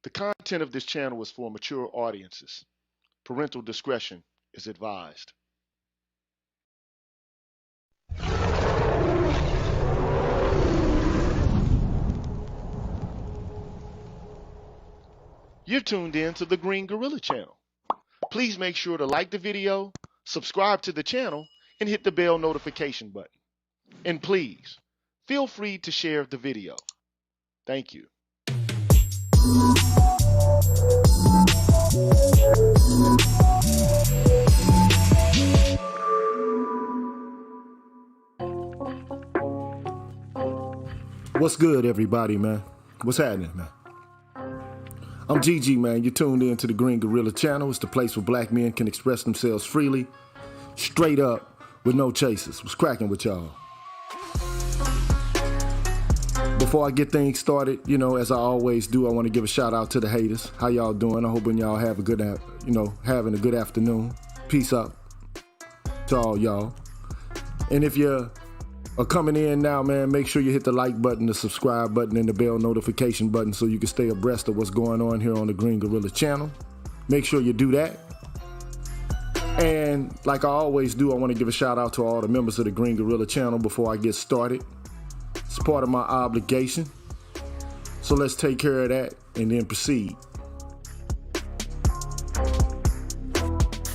The content of this channel is for mature audiences. Parental discretion is advised. You're tuned in to the Green Gorilla channel. Please make sure to like the video, subscribe to the channel, and hit the bell notification button. And please, feel free to share the video. Thank you. What's good, everybody, man? What's happening, man? I'm GG, man. You're tuned in to the Green Gorilla channel. It's the place where black men can express themselves freely, straight up, with no chasers. What's cracking with y'all? Before I get things started, as I always do, I want to give a shout out to the haters. How y'all doing? I'm hoping y'all have a good, having a good afternoon. Peace out to all y'all. And if you're coming in now, man, make sure you hit the like button, the subscribe button, and the bell notification button so you can stay abreast of what's going on here on the Green Gorilla channel. Make sure you do that. And like I always do, I want to give a shout out to all the members of the Green Gorilla channel before I get started. It's part of my obligation. So let's take care of that and then proceed.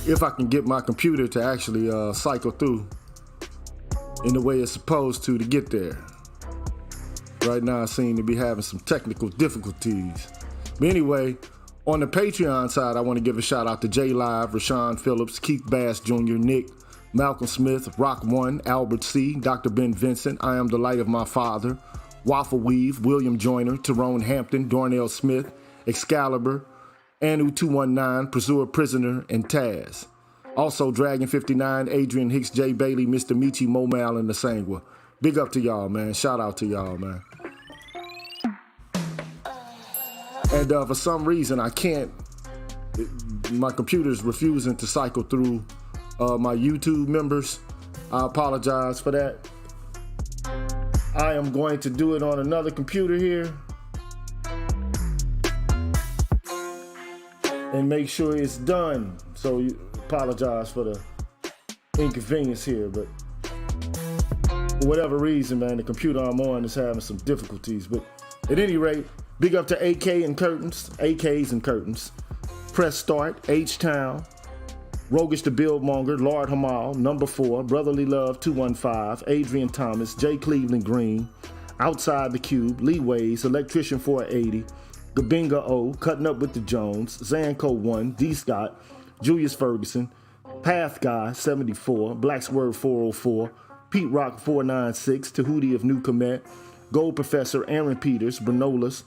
If I can get my computer to actually cycle through in the way it's supposed to get there. Right now I seem to be having some technical difficulties. But anyway, on the Patreon side, I want to give a shout out to J Live, Rashawn Phillips, Keith Bass Jr., Nick, Malcolm Smith, Rock One, Albert C., Dr. Ben Vincent, I Am the Light of My Father, Waffle Weave, William Joyner, Tyrone Hampton, Darnell Smith, Excalibur, Anu 219, Pursuer Prisoner, and Taz. Also, Dragon 59, Adrian Hicks, J. Bailey, Mr. Michi, Momal, and the Sangwa. Big up to y'all, man. Shout out to y'all, man. And for some reason, I can't, my computer's refusing to cycle through my YouTube members. I apologize for that. I am going to do it on another computer here and make sure it's done. So you apologize for the inconvenience here, but for whatever reason, man, the computer I'm on is having some difficulties. But at any rate, big up to AKs and Curtains, Press Start, H-Town, Rogish the Buildmonger, Lord Hamal, Number 4, Brotherly Love 215, Adrian Thomas, J. Cleveland Green, Outside the Cube, Lee Ways, Electrician 480, Gabinga O, Cutting Up with the Jones, Zanko 1, D. Scott, Julius Ferguson, Path Guy 74, Black Swerve 404, Pete Rock 496, Tahuti of New Comet, Gold Professor Aaron Peters, Bernolas,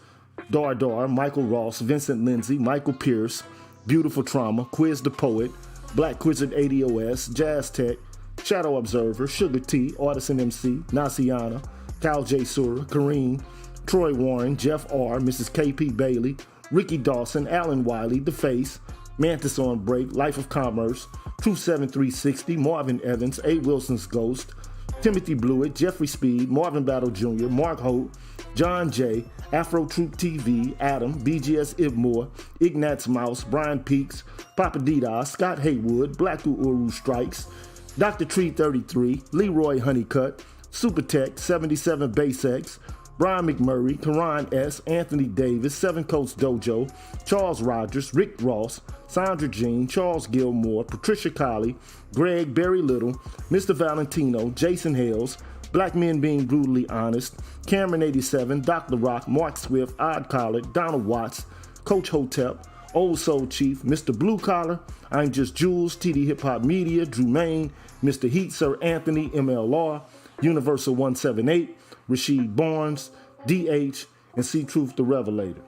Dar, Michael Ross, Vincent Lindsay, Michael Pierce, Beautiful Trauma, Quiz the Poet, Black Quizzard 80OS, Jazz Tech, Shadow Observer, Sugar T, Artisan MC, Nasiana, Cal J. Sura, Kareem, Troy Warren, Jeff R., Mrs. KP Bailey, Ricky Dawson, Alan Wiley, The Face, Mantis on Break, Life of Commerce, Truth 7360, Marvin Evans, A. Wilson's Ghost, Timothy Blewett, Jeffrey Speed, Marvin Battle Jr., Mark Holt, John J., Afro Troop TV, Adam, BGS Ibmore, Ignatz Mouse, Brian Peaks, Papa Dida, Scott Haywood, Black Uru Strikes, Dr. Tree 33, Leroy Honeycutt, Super Tech, 77 Base X, Brian McMurray, Karan S., Anthony Davis, Seven Coats Dojo, Charles Rogers, Rick Ross, Sandra Jean, Charles Gilmore, Patricia Colley, Greg Barry Little, Mr. Valentino, Jason Hales, Black Men Being Brutally Honest, Cameron 87, Dr. Rock, Mark Swift, Odd Collar, Donald Watts, Coach Hotep, Old Soul Chief, Mr. Blue Collar, I'm Just Jules, TD Hip Hop Media, Drew Main, Mr. Heat, Sir Anthony, MLR, Universal 178, Rasheed Barnes, DH, and C Truth the Revelator.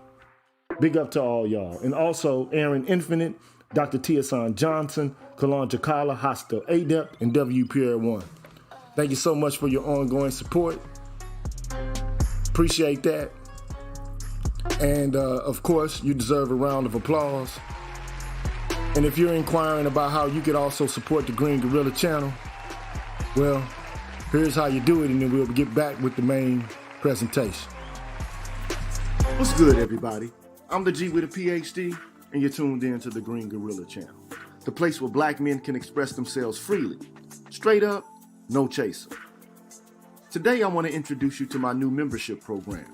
Big up to all y'all. And also Aaron Infinite, Dr. Tiasan Johnson, Kalon Jakala, Hostile Adept, and WPR1. Thank you so much for your ongoing support. Appreciate that. And of course, you deserve a round of applause. And if you're inquiring about how you could also support the Green Gorilla channel, well, here's how you do it, and then we'll get back with the main presentation. What's good, everybody? I'm the G with a PhD, and you're tuned in to the Green Gorilla channel, the place where black men can express themselves freely, straight up, no chaser. Today, I want to introduce you to my new membership program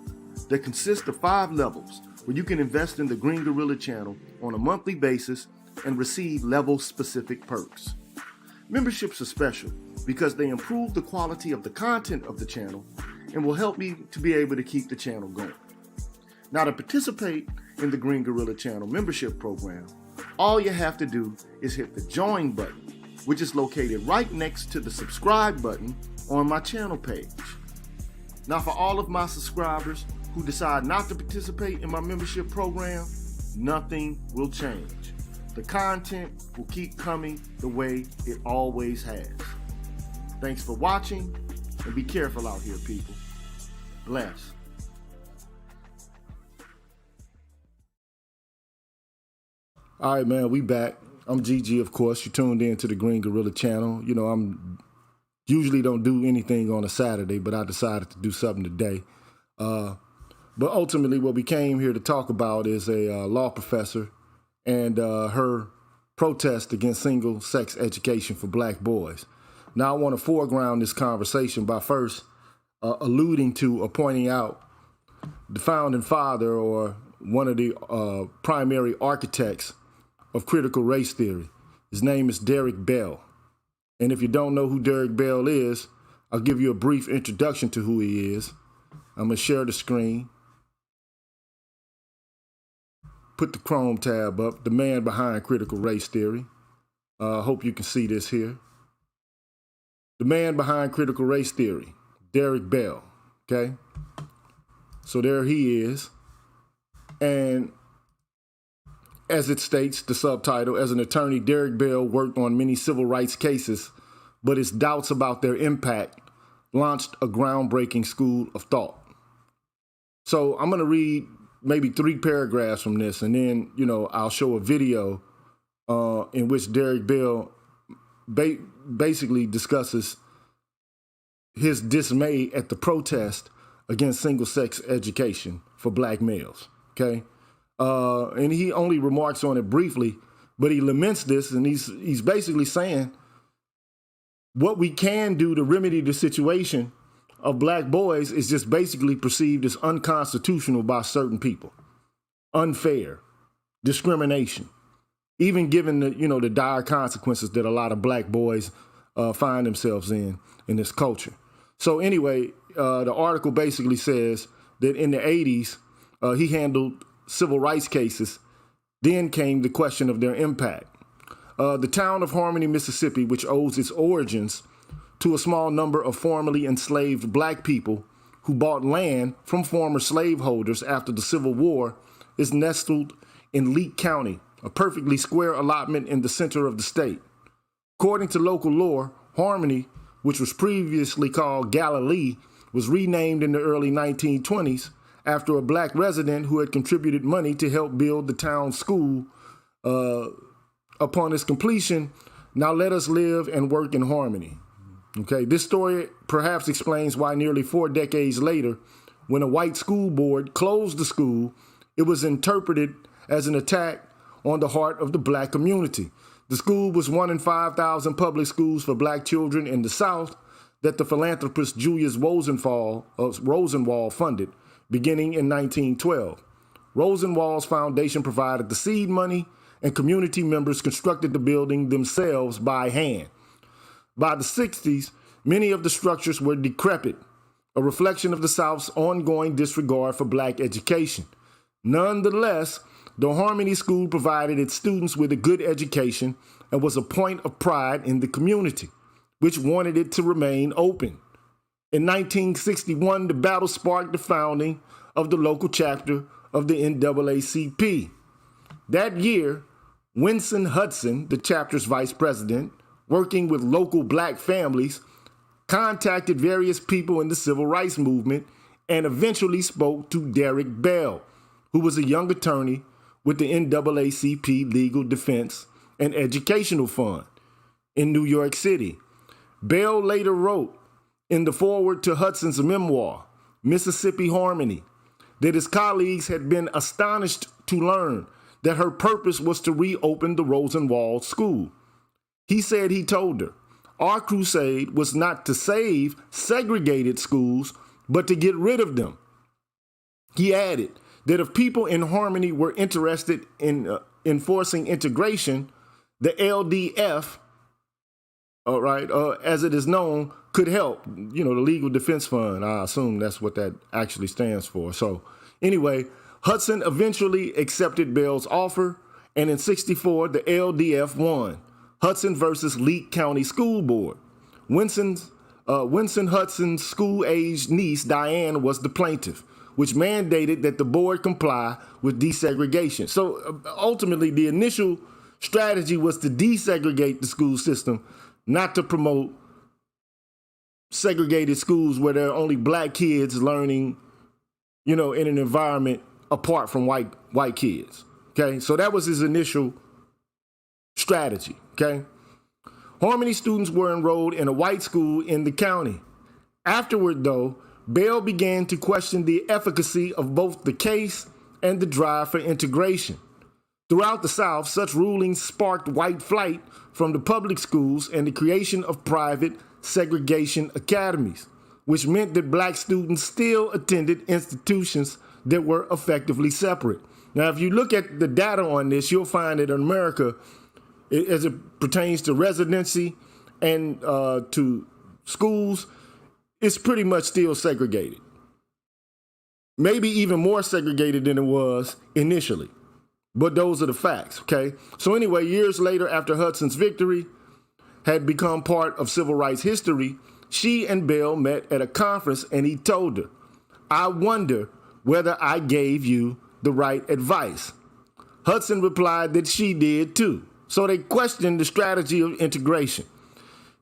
that consists of 5 levels where you can invest in the Green Gorilla channel on a monthly basis and receive level-specific perks. Memberships are special because they improve the quality of the content of the channel and will help me to be able to keep the channel going. Now, to participate in the Green Gorilla channel membership program, all you have to do is hit the join button, which is located right next to the subscribe button on my channel page. Now, for all of my subscribers who decide not to participate in my membership program, nothing will change. The content will keep coming the way it always has. Thanks for watching, and be careful out here, people. Bless. All right, man, we back. I'm GG, of course. You tuned in to the Green Gorilla channel. You know, I'm usually don't do anything on a Saturday, but I decided to do something today. But ultimately, what we came here to talk about is a law professor and her protest against single-sex education for black boys. Now, I want to foreground this conversation by first alluding to or pointing out the founding father or one of the primary architects of critical race theory. His name is Derek Bell. And if you don't know who Derek Bell is, I'll give you a brief introduction to who he is. I'm going to share the screen. Put the Chrome tab up, the man behind critical race theory. Hope you can see this here. The man behind critical race theory, Derek Bell, okay? So there he is. And as it states, the subtitle, as an attorney, Derek Bell worked on many civil rights cases, but his doubts about their impact launched a groundbreaking school of thought. So I'm going to read maybe 3 paragraphs from this, and then, you know, I'll show a video in which Derek Bell basically discusses his dismay at the protest against single-sex education for black males, okay? And he only remarks on it briefly, but he laments this, and he's basically saying what we can do to remedy the situation of black boys is just basically perceived as unconstitutional by certain people, unfair, discrimination, even given the, you know, the dire consequences that a lot of black boys find themselves in this culture. So anyway, the article basically says that in the 80s, he handled civil rights cases. Then came the question of their impact. The town of Harmony, Mississippi, which owes its origins to a small number of formerly enslaved black people who bought land from former slaveholders after the Civil War, is nestled in Leake County, a perfectly square allotment in the center of the state. According to local lore, Harmony, which was previously called Galilee, was renamed in the early 1920s after a black resident who had contributed money to help build the town's school. Upon its completion, now let us live and work in harmony. Okay, this story perhaps explains why nearly 4 decades later, when a white school board closed the school, it was interpreted as an attack on the heart of the black community. The school was one in 5,000 public schools for black children in the South that the philanthropist Julius Rosenwald funded, beginning in 1912. Rosenwald's foundation provided the seed money, and community members constructed the building themselves by hand. By the 60s, many of the structures were decrepit, a reflection of the South's ongoing disregard for black education. Nonetheless, the Harmony School provided its students with a good education and was a point of pride in the community, which wanted it to remain open. In 1961, the battle sparked the founding of the local chapter of the NAACP. That year, Winston Hudson, the chapter's vice president, working with local black families, contacted various people in the civil rights movement and eventually spoke to Derek Bell, who was a young attorney with the NAACP Legal Defense and Educational Fund in New York City. Bell later wrote in the foreword to Hudson's memoir, Mississippi Harmony, that his colleagues had been astonished to learn that her purpose was to reopen the Rosenwald School. He said he told her, "Our crusade was not to save segregated schools, but to get rid of them." He added that if people in Harmony were interested in enforcing integration, the LDF, all right, as it is known, could help. The Legal Defense Fund. I assume that's what that actually stands for. So anyway, Hudson eventually accepted Bell's offer, and in '64, the LDF won. Hudson versus Leake County School Board. Winston Hudson's school-aged niece, Diane, was the plaintiff, which mandated that the board comply with desegregation. So ultimately, the initial strategy was to desegregate the school system, not to promote segregated schools where there are only black kids learning, in an environment apart from white kids. Okay, so that was his initial strategy. Okay, Harmony students were enrolled in a white school in the county. Afterward, though, Bell began to question the efficacy of both the case and the drive for integration. Throughout the South, such rulings sparked white flight from the public schools and the creation of private segregation academies, which meant that black students still attended institutions that were effectively separate. Now, if you look at the data on this, you'll find that in America, as it pertains to residency and to schools, it's pretty much still segregated. Maybe even more segregated than it was initially. But those are the facts, okay? So anyway, years later, after Hudson's victory had become part of civil rights history, she and Bell met at a conference, and he told her, "I wonder whether I gave you the right advice." Hudson replied that she did too. So they questioned the strategy of integration.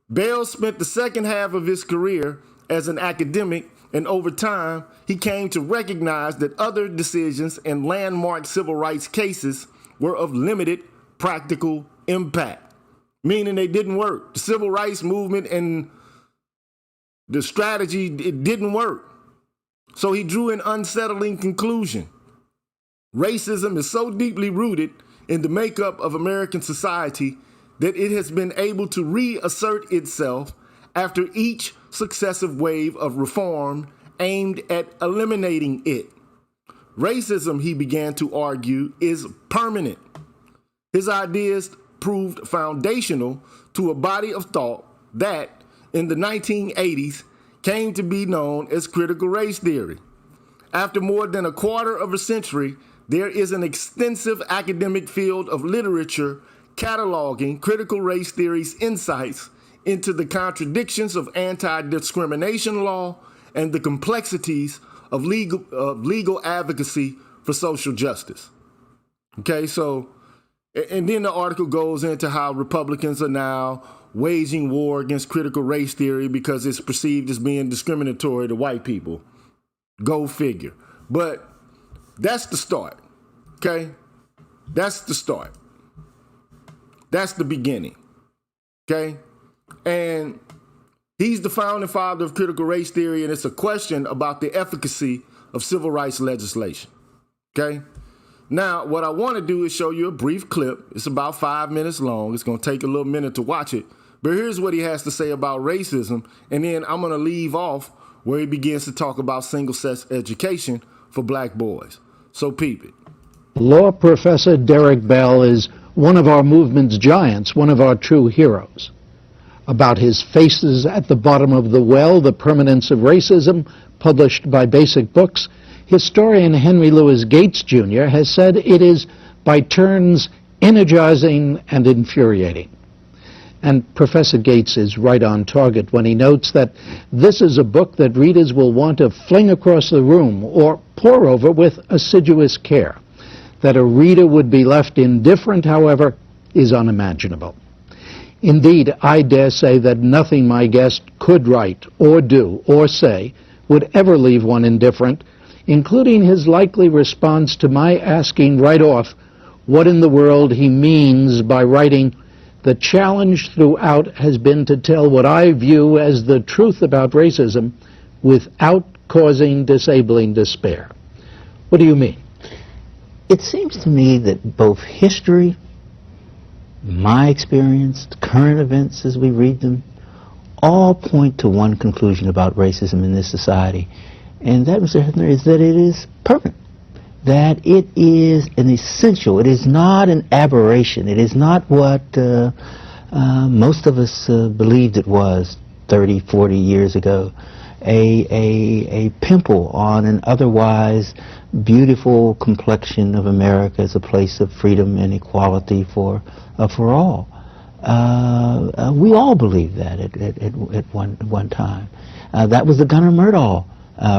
Bell spent the second half of his career as an academic, and over time, he came to recognize that other decisions and landmark civil rights cases were of limited practical impact, meaning they didn't work. The civil rights movement and the strategy, it didn't work. So he drew an unsettling conclusion. Racism is so deeply rooted in the makeup of American society that it has been able to reassert itself after each successive wave of reform aimed at eliminating it. Racism, he began to argue, is permanent. His ideas proved foundational to a body of thought that, in the 1980s, came to be known as critical race theory. After more than a quarter of a century, there is an extensive academic field of literature cataloging critical race theory's insights into the contradictions of anti-discrimination law and the complexities of legal advocacy for social justice. Okay, so, and then the article goes into how Republicans are now waging war against critical race theory because it's perceived as being discriminatory to white people. Go figure. But that's the start, okay? That's the start. That's the beginning, okay? And he's the founding father of critical race theory, and it's a question about the efficacy of civil rights legislation, okay? Now, what I want to do is show you a brief clip. It's about 5 minutes long. It's going to take a little minute to watch it. But here's what he has to say about racism, and then I'm going to leave off where he begins to talk about single-sex education for black boys. So peep it. Law professor Derek Bell is one of our movement's giants, one of our true heroes. About his Faces at the Bottom of the Well, The Permanence of Racism, published by Basic Books, historian Henry Louis Gates Jr. has said it is by turns energizing and infuriating. And Professor Gates is right on target when he notes that this is a book that readers will want to fling across the room or pore over with assiduous care. That a reader would be left indifferent, however, is unimaginable. Indeed, I dare say that nothing my guest could write or do or say would ever leave one indifferent, including his likely response to my asking right off what in the world he means by writing, "The challenge throughout has been to tell what I view as the truth about racism without causing disabling despair." What do you mean? It seems to me that both history, my experience, current events as we read them, all point to one conclusion about racism in this society. And that, Mr. Hefner, is that it is permanent. That it is an essential. It is not an aberration. It is not what most of us believed it was 30, 40 years ago. A pimple on an otherwise beautiful complexion of America as a place of freedom and equality for all. We all believed that at one time. That was the Gunnar Myrdal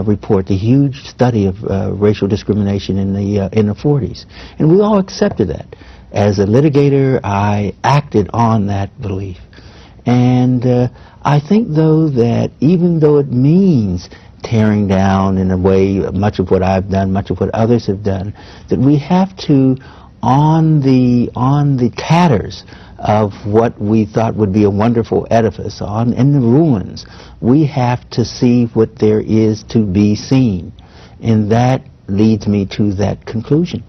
report, the huge study of racial discrimination in the 40s, and we all accepted that. As a litigator, I acted on that belief, and I think, though, that even though it means tearing down in a way much of what I've done, much of what others have done, that we have to, on the tatters of what we thought would be a wonderful edifice, in the ruins, we have to see what there is to be seen. And that leads me to that conclusion.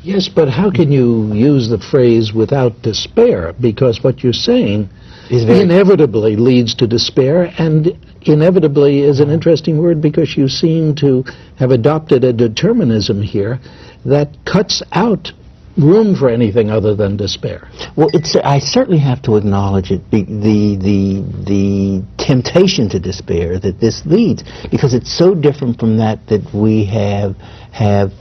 Yes, but how can you use the phrase without despair? Because what you're saying inevitably leads to despair, and inevitably is an interesting word because you seem to have adopted a determinism here that cuts out room for anything other than despair. Well, I certainly have to acknowledge it, the temptation to despair that this leads, because it's so different from that we have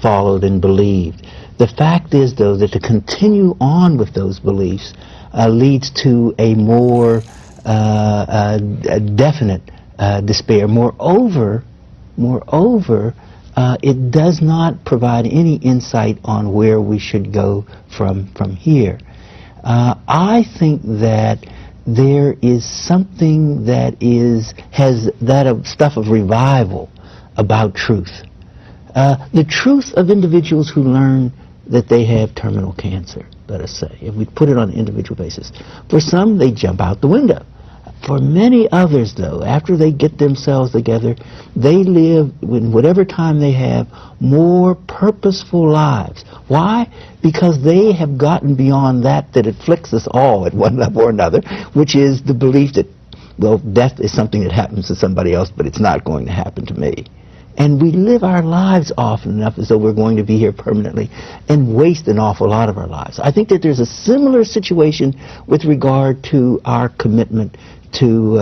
followed and believed. The fact is, though, that to continue on with those beliefs leads to a more definite despair. Moreover, it does not provide any insight on where we should go from here. I think that there is something that has that stuff of revival about truth. The truth of individuals who learn that they have terminal cancer, let us say, if we put it on an individual basis. For some, they jump out the window. For many others, though, after they get themselves together, they live, in whatever time they have, more purposeful lives. Why? Because they have gotten beyond that afflicts us all at one level or another, which is the belief that, well, death is something that happens to somebody else, but it's not going to happen to me. And we live our lives often enough as though we're going to be here permanently and waste an awful lot of our lives. I think that there's a similar situation with regard to our commitment to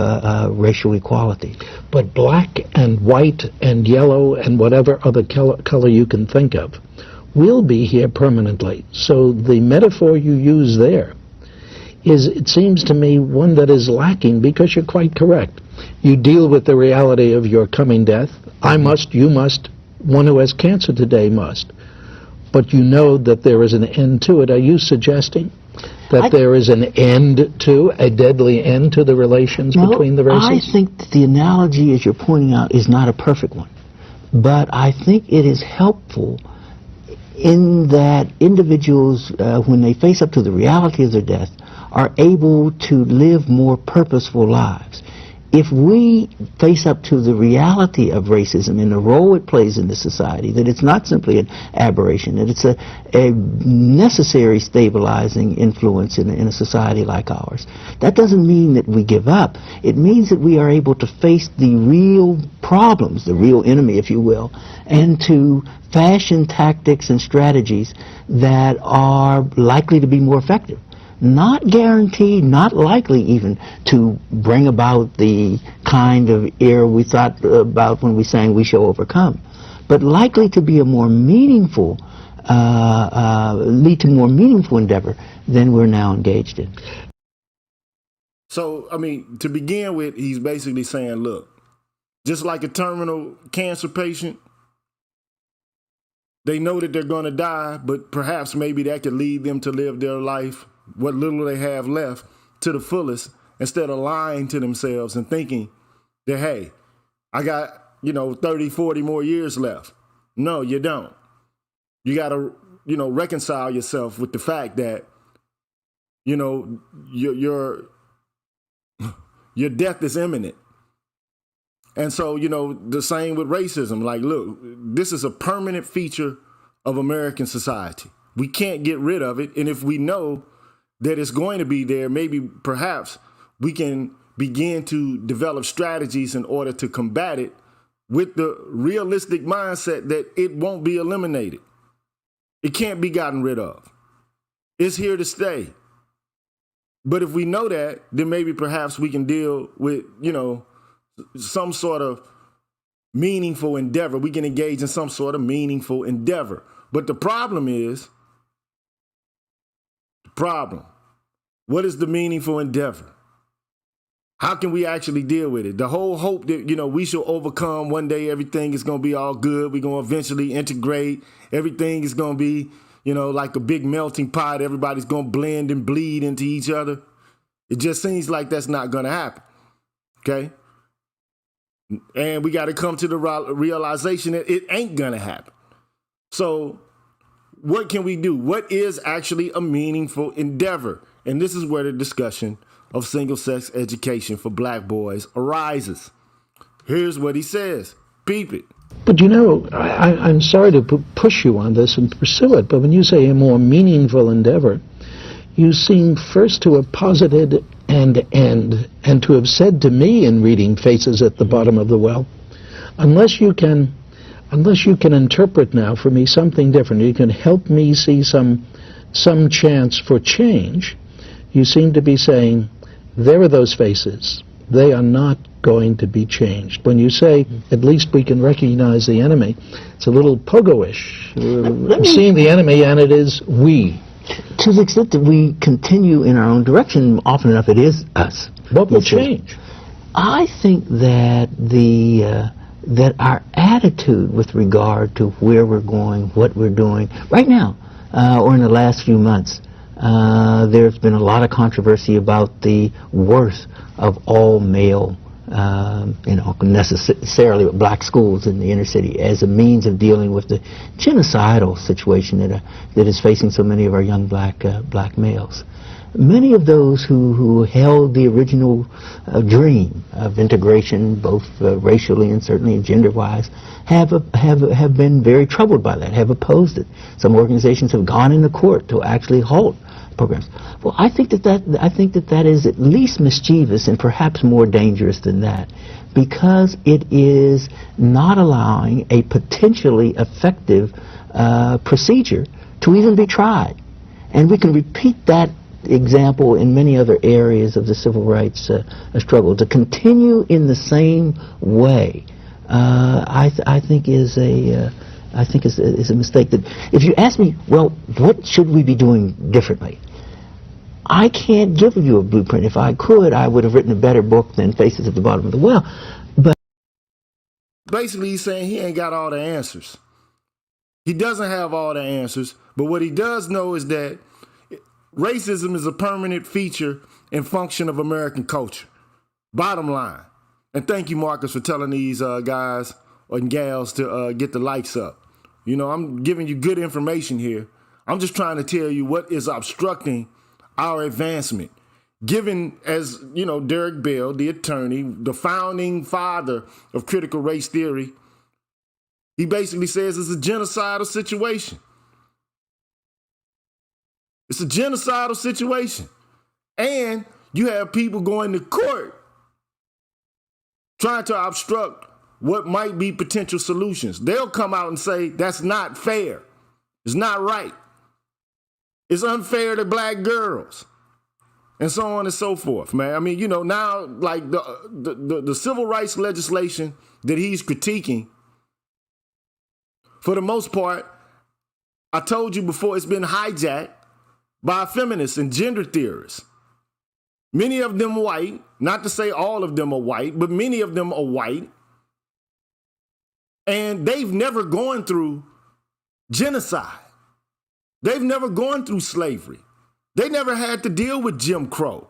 racial equality. But black and white and yellow and whatever other color you can think of will be here permanently. So the metaphor you use there is, it seems to me, one that is lacking, because you're quite correct. You deal with the reality of your coming death. I must, you must, one who has cancer today must. But you know that there is an end to it. Are you suggesting that there is an end to, a deadly end to the relations between the races? I think that the analogy, as you're pointing out, is not a perfect one. But I think it is helpful in that individuals, when they face up to the reality of their death, are able to live more purposeful lives. If we face up to the reality of racism and the role it plays in the society, that it's not simply an aberration, that it's a necessary stabilizing influence in a society like ours, that doesn't mean that we give up. It means that we are able to face the real problems, the real enemy, if you will, and to fashion tactics and strategies that are likely to be more effective. Not guaranteed, not likely even to bring about the kind of era we thought about when we sang "We Shall Overcome," but likely to be a more meaningful, lead to more meaningful endeavor than we're now engaged in. So, I mean, to begin with, he's basically saying, look, just like a terminal cancer patient, they know that they're going to die, but perhaps maybe that could lead them to live their life, what little they have left, to the fullest, instead of lying to themselves and thinking that, hey, I got, 30, 40 more years left. No, you don't. You got to, reconcile yourself with the fact that, your death is imminent. And so, the same with racism. Like, look, this is a permanent feature of American society. We can't get rid of it. And if we know that it's going to be there, maybe perhaps we can begin to develop strategies in order to combat it with the realistic mindset that it won't be eliminated. It can't be gotten rid of. It's here to stay. But if we know that, then maybe perhaps we can deal with, some sort of meaningful endeavor. We can engage in some sort of meaningful endeavor. But the problem is, what is the meaningful endeavor? How can we actually deal with it? The whole hope that, we shall overcome one day, everything is going to be all good. We're going to eventually integrate. Everything is going to be, like a big melting pot. Everybody's going to blend and bleed into each other. It just seems like that's not going to happen. Okay? And we got to come to the realization that it ain't going to happen. So what can we do? What is actually a meaningful endeavor? And this is where the discussion of single-sex education for black boys arises. Here's what he says. Peep it. But I'm sorry to push you on this and pursue it, but when you say a more meaningful endeavor, you seem first to have posited and to have said to me in reading Faces at the Bottom of the Well, unless you can interpret now for me something different, you can help me see some chance for change, you seem to be saying, there are those faces. They are not going to be changed. When you say, at least we can recognize the enemy, it's a little pogo-ish. Seeing the enemy, and it is we. To the extent that we continue in our own direction, often enough it is us. What will change? I think that that our attitude with regard to where we're going, what we're doing, right now, or in the last few months, there's been a lot of controversy about the worth of all male, necessarily with black schools in the inner city as a means of dealing with the genocidal situation that is facing so many of our young black males. Many of those who held the original dream of integration, both racially and certainly gender-wise, have been very troubled by that, have opposed it. Some organizations have gone into court to actually halt programs. Well, I think that is at least mischievous and perhaps more dangerous than that, because it is not allowing a potentially effective procedure to even be tried. And we can repeat that example in many other areas of the civil rights struggle. To continue in the same way, I think is a mistake. That if you ask me, well, what should we be doing differently? I can't give you a blueprint. If I could, I would have written a better book than Faces at the Bottom of the Well. But basically, he's saying he ain't got all the answers. He doesn't have all the answers, but what he does know is that racism is a permanent feature and function of American culture. Bottom line. And thank you, Marcus, for telling these guys and gals to get the likes up. I'm giving you good information here. I'm just trying to tell you what is obstructing our advancement. Given, as Derek Bell, the attorney, the founding father of critical race theory, he basically says it's a genocidal situation. It's a genocidal situation. And you have people going to court trying to obstruct what might be potential solutions. They'll come out and say, that's not fair. It's not right. It's unfair to black girls. And so on and so forth, man. I mean, now, like the civil rights legislation that he's critiquing, for the most part, I told you before, it's been hijacked by feminists and gender theorists. Many of them white, not to say all of them are white, but many of them are white. And they've never gone through genocide. They've never gone through slavery. They never had to deal with Jim Crow.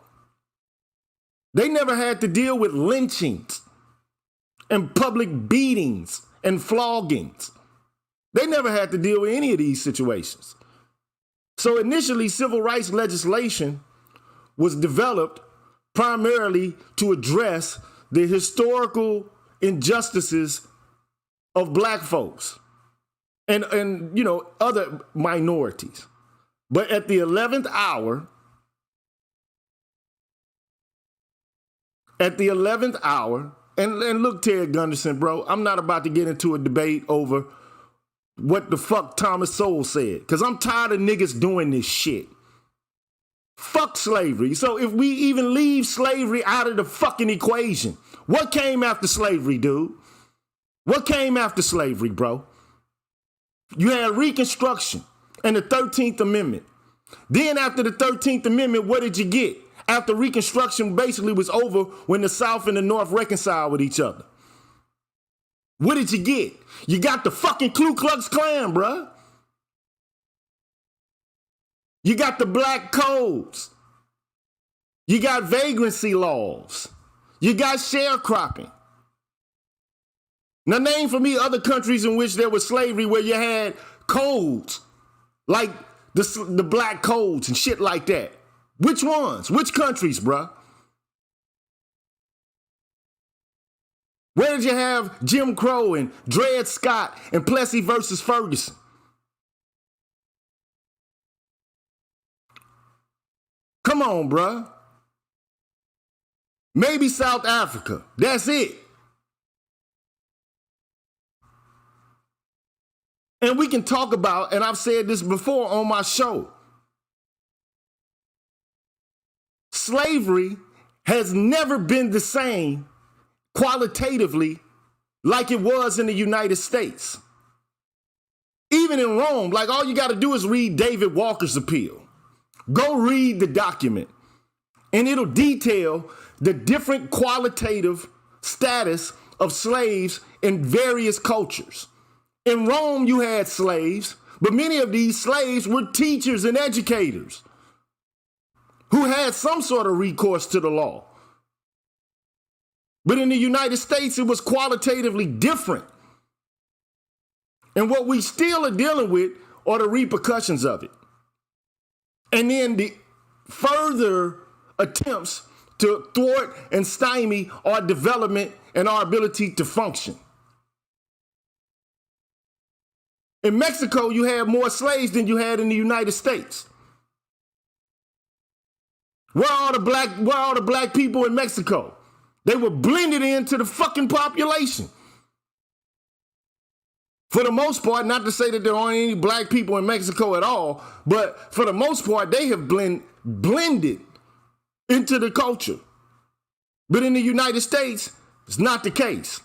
They never had to deal with lynchings and public beatings and floggings. They never had to deal with any of these situations. So initially, civil rights legislation was developed primarily to address the historical injustices of black folks. and other minorities. But at the 11th hour, and look, Ted Gunderson, bro, I'm not about to get into a debate over what the fuck Thomas Sowell said, because I'm tired of niggas doing this shit. Fuck slavery. So if we even leave slavery out of the fucking equation, what came after slavery, dude? What came after slavery, bro? You had Reconstruction and the 13th Amendment. Then after the 13th Amendment, what did you get? After Reconstruction basically was over, when the South and the North reconciled with each other, what did you get? You got the fucking Ku Klux Klan, bruh. You got the black codes. You got vagrancy laws. You got sharecropping. Now name for me other countries in which there was slavery where you had codes, like the black codes and shit like that. Which ones? Which countries, bruh? Where did you have Jim Crow and Dred Scott and Plessy versus Ferguson? Come on, bruh. Maybe South Africa. That's it. And we can talk about, and I've said this before on my show, slavery has never been the same qualitatively like it was in the United States. Even in Rome, like all you got to do is read David Walker's appeal. Go read the document, and it'll detail the different qualitative status of slaves in various cultures. In Rome, you had slaves, but many of these slaves were teachers and educators who had some sort of recourse to the law. But in the United States, it was qualitatively different. And what we still are dealing with are the repercussions of it. And then the further attempts to thwart and stymie our development and our ability to function. In Mexico, you had more slaves than you had in the United States. Where are the black people in Mexico? They were blended into the fucking population. For the most part, not to say that there aren't any black people in Mexico at all, but for the most part, they have blended into the culture. But in the United States, it's not the case.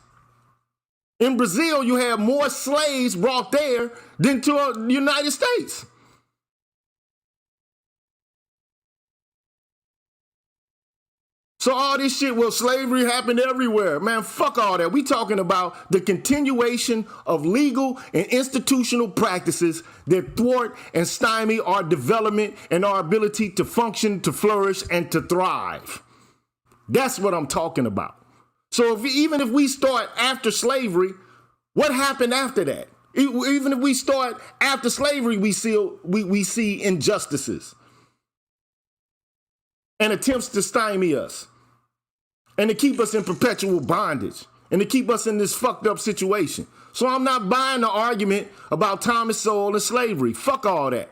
In Brazil, you have more slaves brought there than to the United States. So all this shit, well, slavery happened everywhere. Man, fuck all that. We talking about the continuation of legal and institutional practices that thwart and stymie our development and our ability to function, to flourish, and to thrive. That's what I'm talking about. So even if we start after slavery, what happened after that? Even if we start after slavery, we see injustices and attempts to stymie us and to keep us in perpetual bondage and to keep us in this fucked up situation. So I'm not buying the argument about Thomas Sowell and slavery. Fuck all that.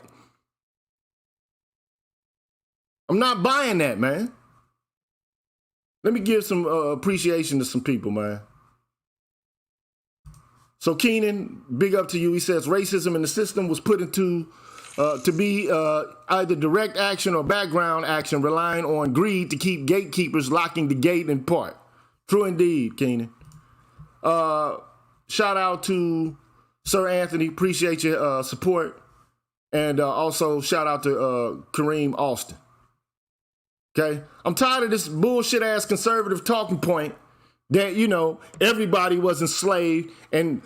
I'm not buying that, man. Let me give some appreciation to some people, man. So Keenan, big up to you. He says racism in the system was put into to be either direct action or background action, relying on greed to keep gatekeepers locking the gate in part. True indeed, Keenan. Shout out to Sir Anthony. Appreciate your support. And also shout out to Kareem Austin. Okay? I'm tired of this bullshit ass conservative talking point that, everybody was enslaved and,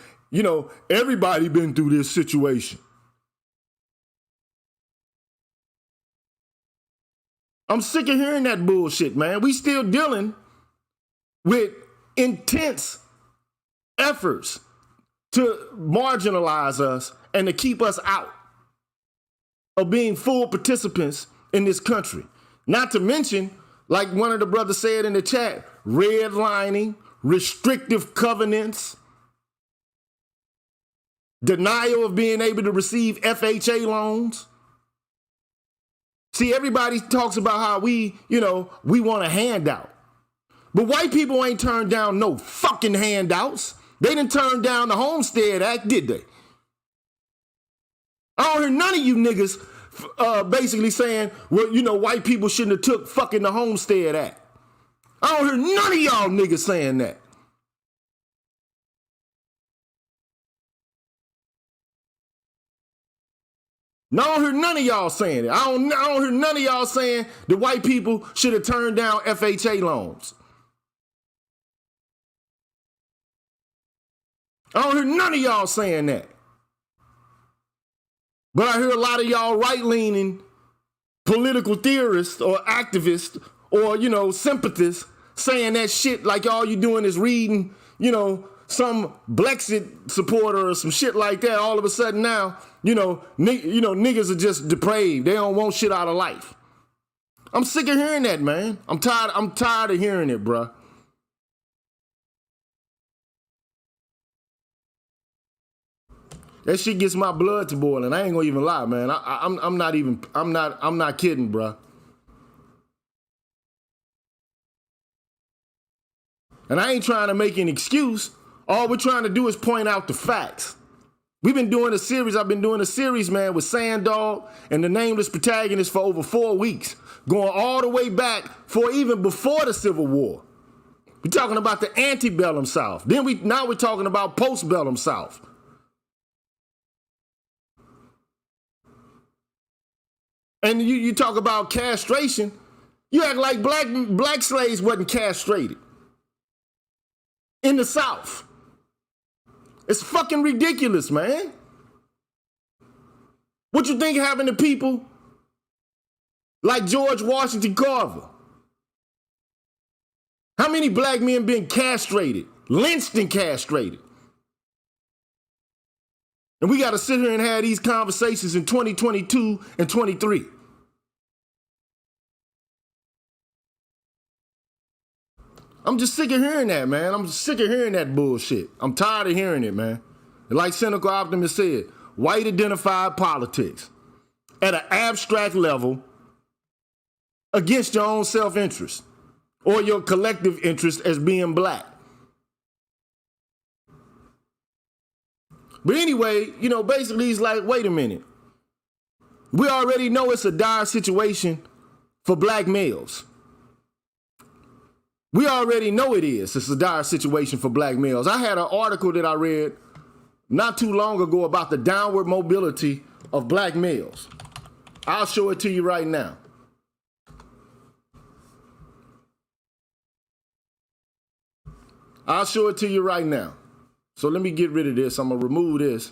everybody been through this situation. I'm sick of hearing that bullshit, man. We still dealing with intense efforts to marginalize us and to keep us out of being full participants in this country. Not to mention, like one of the brothers said in the chat, redlining, restrictive covenants. denial of being able to receive FHA loans. See, everybody talks about how we want a handout. But white people ain't turned down no fucking handouts. They didn't turn down the Homestead Act, did they? I don't hear none of you niggas basically saying, well, white people shouldn't have took fucking the Homestead Act. I don't hear none of y'all niggas saying that. No, I don't hear none of y'all saying it. I don't hear none of y'all saying the white people should have turned down FHA loans. I don't hear none of y'all saying that. But I hear a lot of y'all right-leaning political theorists or activists or, sympathists saying that shit like all you doing is reading, some Brexit supporter or some shit like that. All of a sudden now, niggas are just depraved. They don't want shit out of life. I'm sick of hearing that, man. I'm tired of hearing it, bruh. That shit gets my blood to boiling. I ain't gonna even lie, man. I'm not kidding, bruh. And I ain't trying to make an excuse. All we're trying to do is point out the facts. We've been doing a series. I've been doing a series, man, with Sanddog and the nameless protagonist for over 4 weeks, going all the way back for even before the Civil War. We're talking about the antebellum South. Now we're talking about postbellum South. And you talk about castration. You act like black slaves wasn't castrated in the South. It's fucking ridiculous, man. What you think happened to people like George Washington Carver? How many black men been castrated, lynched and castrated? And we got to sit here and have these conversations in 2022 and 23. I'm just sick of hearing that, man. I'm sick of hearing that bullshit. I'm tired of hearing it, man. And like Cynical Optimist said, white identified politics at an abstract level against your own self-interest or your collective interest as being black. But anyway, basically he's like, wait a minute. We already know it's a dire situation for black males. We already know it is. It's a dire situation for black males. I had an article that I read not too long ago about the downward mobility of black males. I'll show it to you right now. I'll show it to you right now. So let me get rid of this. I'm going to remove this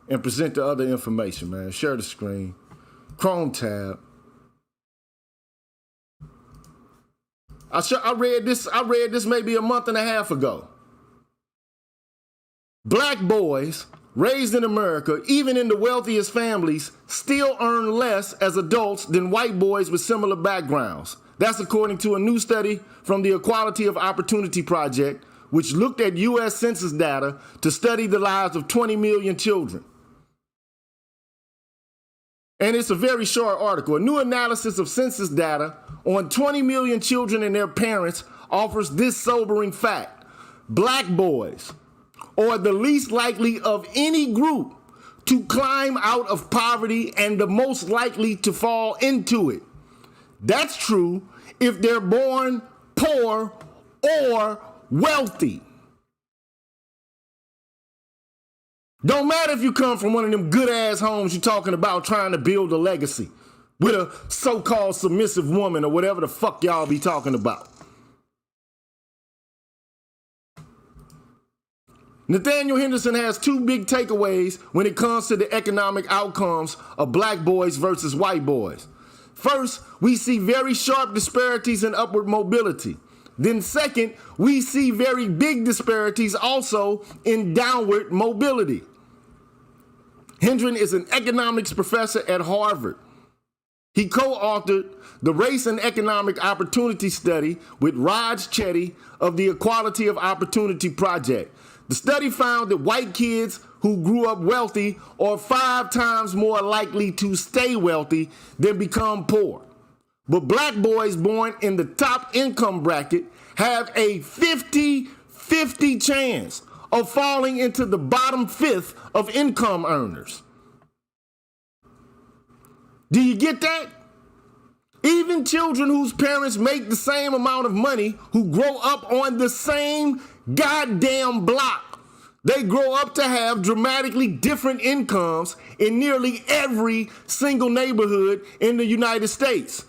and present the other information, man. Share the screen. Chrome tab. I read this maybe a month and a half ago. Black boys raised in America, even in the wealthiest families, still earn less as adults than white boys with similar backgrounds. That's according to a new study from the Equality of Opportunity Project, which looked at U.S. Census data to study the lives of 20 million children. And it's a very short article. A new analysis of census data on 20 million children and their parents offers this sobering fact. Black boys are the least likely of any group to climb out of poverty and the most likely to fall into it. That's true if they're born poor or wealthy. Don't matter if you come from one of them good ass homes you're talking about trying to build a legacy with a so-called submissive woman or whatever the fuck y'all be talking about. Nathaniel Henderson has two big takeaways when it comes to the economic outcomes of black boys versus white boys. First, we see very sharp disparities in upward mobility. Then second, we see very big disparities also in downward mobility. Hendren is an economics professor at Harvard. He co-authored the Race and Economic Opportunity Study with Raj Chetty of the Equality of Opportunity Project. The study found that white kids who grew up wealthy are 5 times more likely to stay wealthy than become poor. But black boys born in the top income bracket have a 50-50 chance of falling into the bottom fifth of income earners. Do you get that? Even children whose parents make the same amount of money, who grow up on the same goddamn block, they grow up to have dramatically different incomes in nearly every single neighborhood in the United States.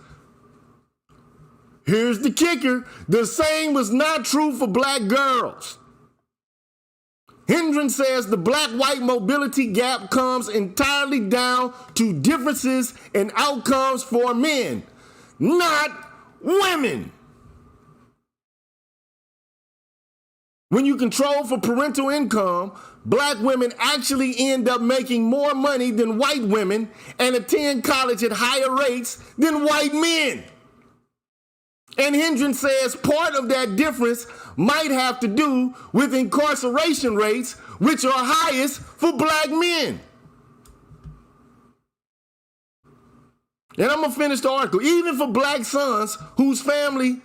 Here's the kicker. The same was not true for black girls. Hendren says the black-white mobility gap comes entirely down to differences in outcomes for men, not women. When you control for parental income, black women actually end up making more money than white women and attend college at higher rates than white men. And Hendren says part of that difference might have to do with incarceration rates, which are highest for black men. And I'm going to finish the article. Even for black sons whose families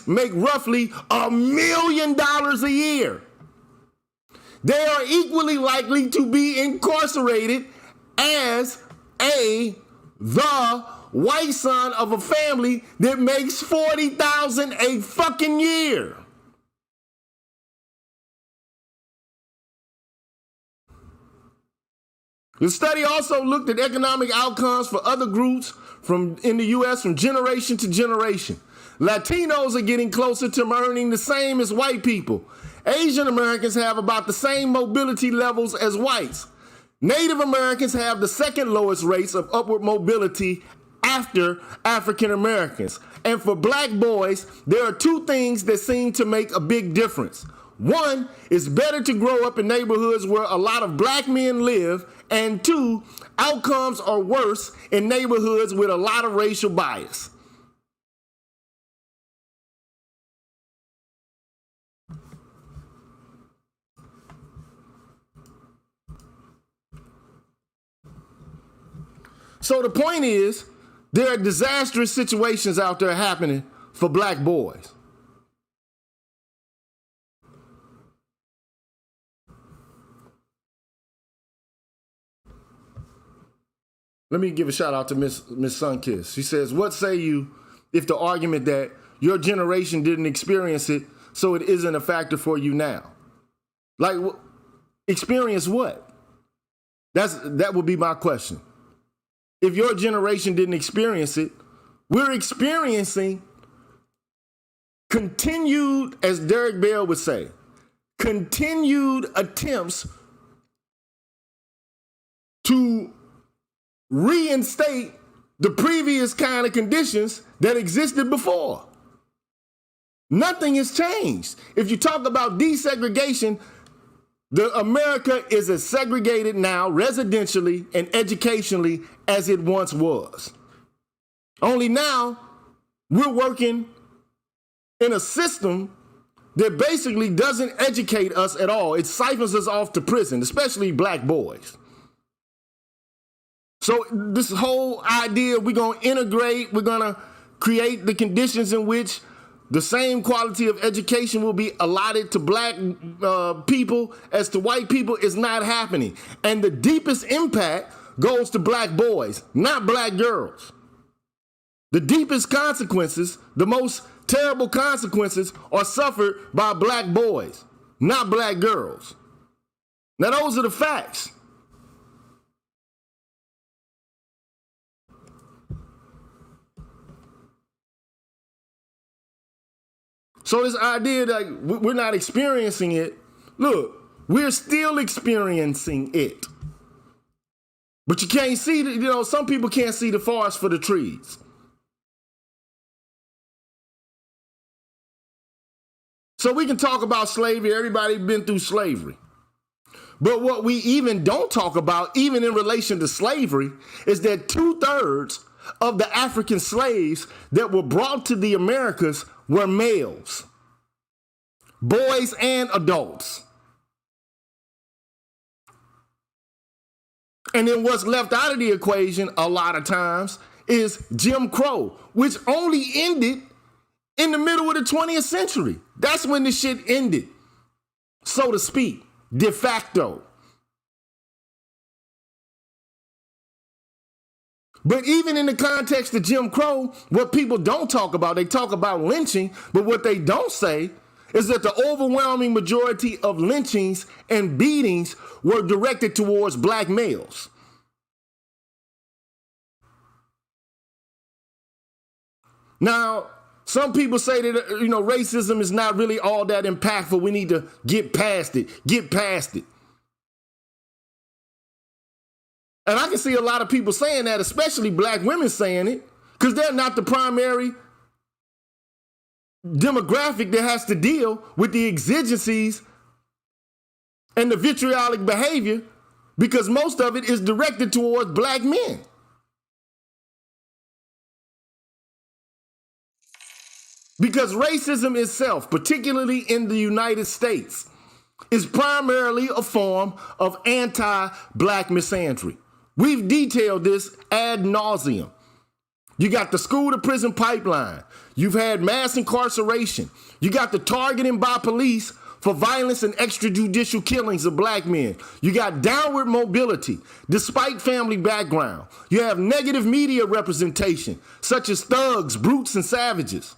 make roughly $1 million a year, they are equally likely to be incarcerated as the white son of a family that makes $40,000 a fucking year. The study also looked at economic outcomes for other groups in the U.S. from generation to generation. Latinos are getting closer to earning the same as white people. Asian Americans have about the same mobility levels as whites. Native Americans have the second lowest rates of upward mobility after African Americans. And for black boys, there are 2 things that seem to make a big difference. One, it's better to grow up in neighborhoods where a lot of black men live. And 2, outcomes are worse in neighborhoods with a lot of racial bias. So the point is, there are disastrous situations out there happening for black boys. Let me give a shout out to Miss Sunkiss. She says, what say you if the argument that your generation didn't experience it, so it isn't a factor for you now? Like, experience what? That would be my question. If your generation didn't experience it, we're experiencing continued, as Derek Bell would say, continued attempts to reinstate the previous kind of conditions that existed before. Nothing has changed. If you talk about desegregation, America is as segregated now, residentially and educationally, as it once was. Only now, we're working in a system that basically doesn't educate us at all. It siphons us off to prison, especially black boys. So this whole idea, we're going to integrate, we're going to create the conditions in which the same quality of education will be allotted to black people as to white people, is not happening. And the deepest impact goes to black boys, not black girls. The deepest consequences, the most terrible consequences, are suffered by black boys, not black girls. Now, those are the facts. So this idea that we're not experiencing it, look, we're still experiencing it. But you can't see, some people can't see the forest for the trees. So we can talk about slavery. Everybody's been through slavery. But what we even don't talk about, even in relation to slavery, is that 2/3 of the African slaves that were brought to the Americas were males. boys and adults. And then what's left out of the equation a lot of times is Jim Crow, which only ended in the middle of the 20th century. That's when the shit ended, so to speak, de facto. But even in the context of Jim Crow, what people don't talk about, they talk about lynching, but what they don't say is that the overwhelming majority of lynchings and beatings were directed towards black males. Now, some people say that, racism is not really all that impactful. We need to get past it, And I can see a lot of people saying that, especially black women saying it, because they're not the primary demographic that has to deal with the exigencies and the vitriolic behavior, because most of it is directed towards black men. Because racism itself, particularly in the United States, is primarily a form of anti-black misandry. We've detailed this ad nauseum. You got the school to prison pipeline. You've had mass incarceration. You got the targeting by police for violence and extrajudicial killings of black men. You got downward mobility despite family background. You have negative media representation, such as thugs, brutes, and savages.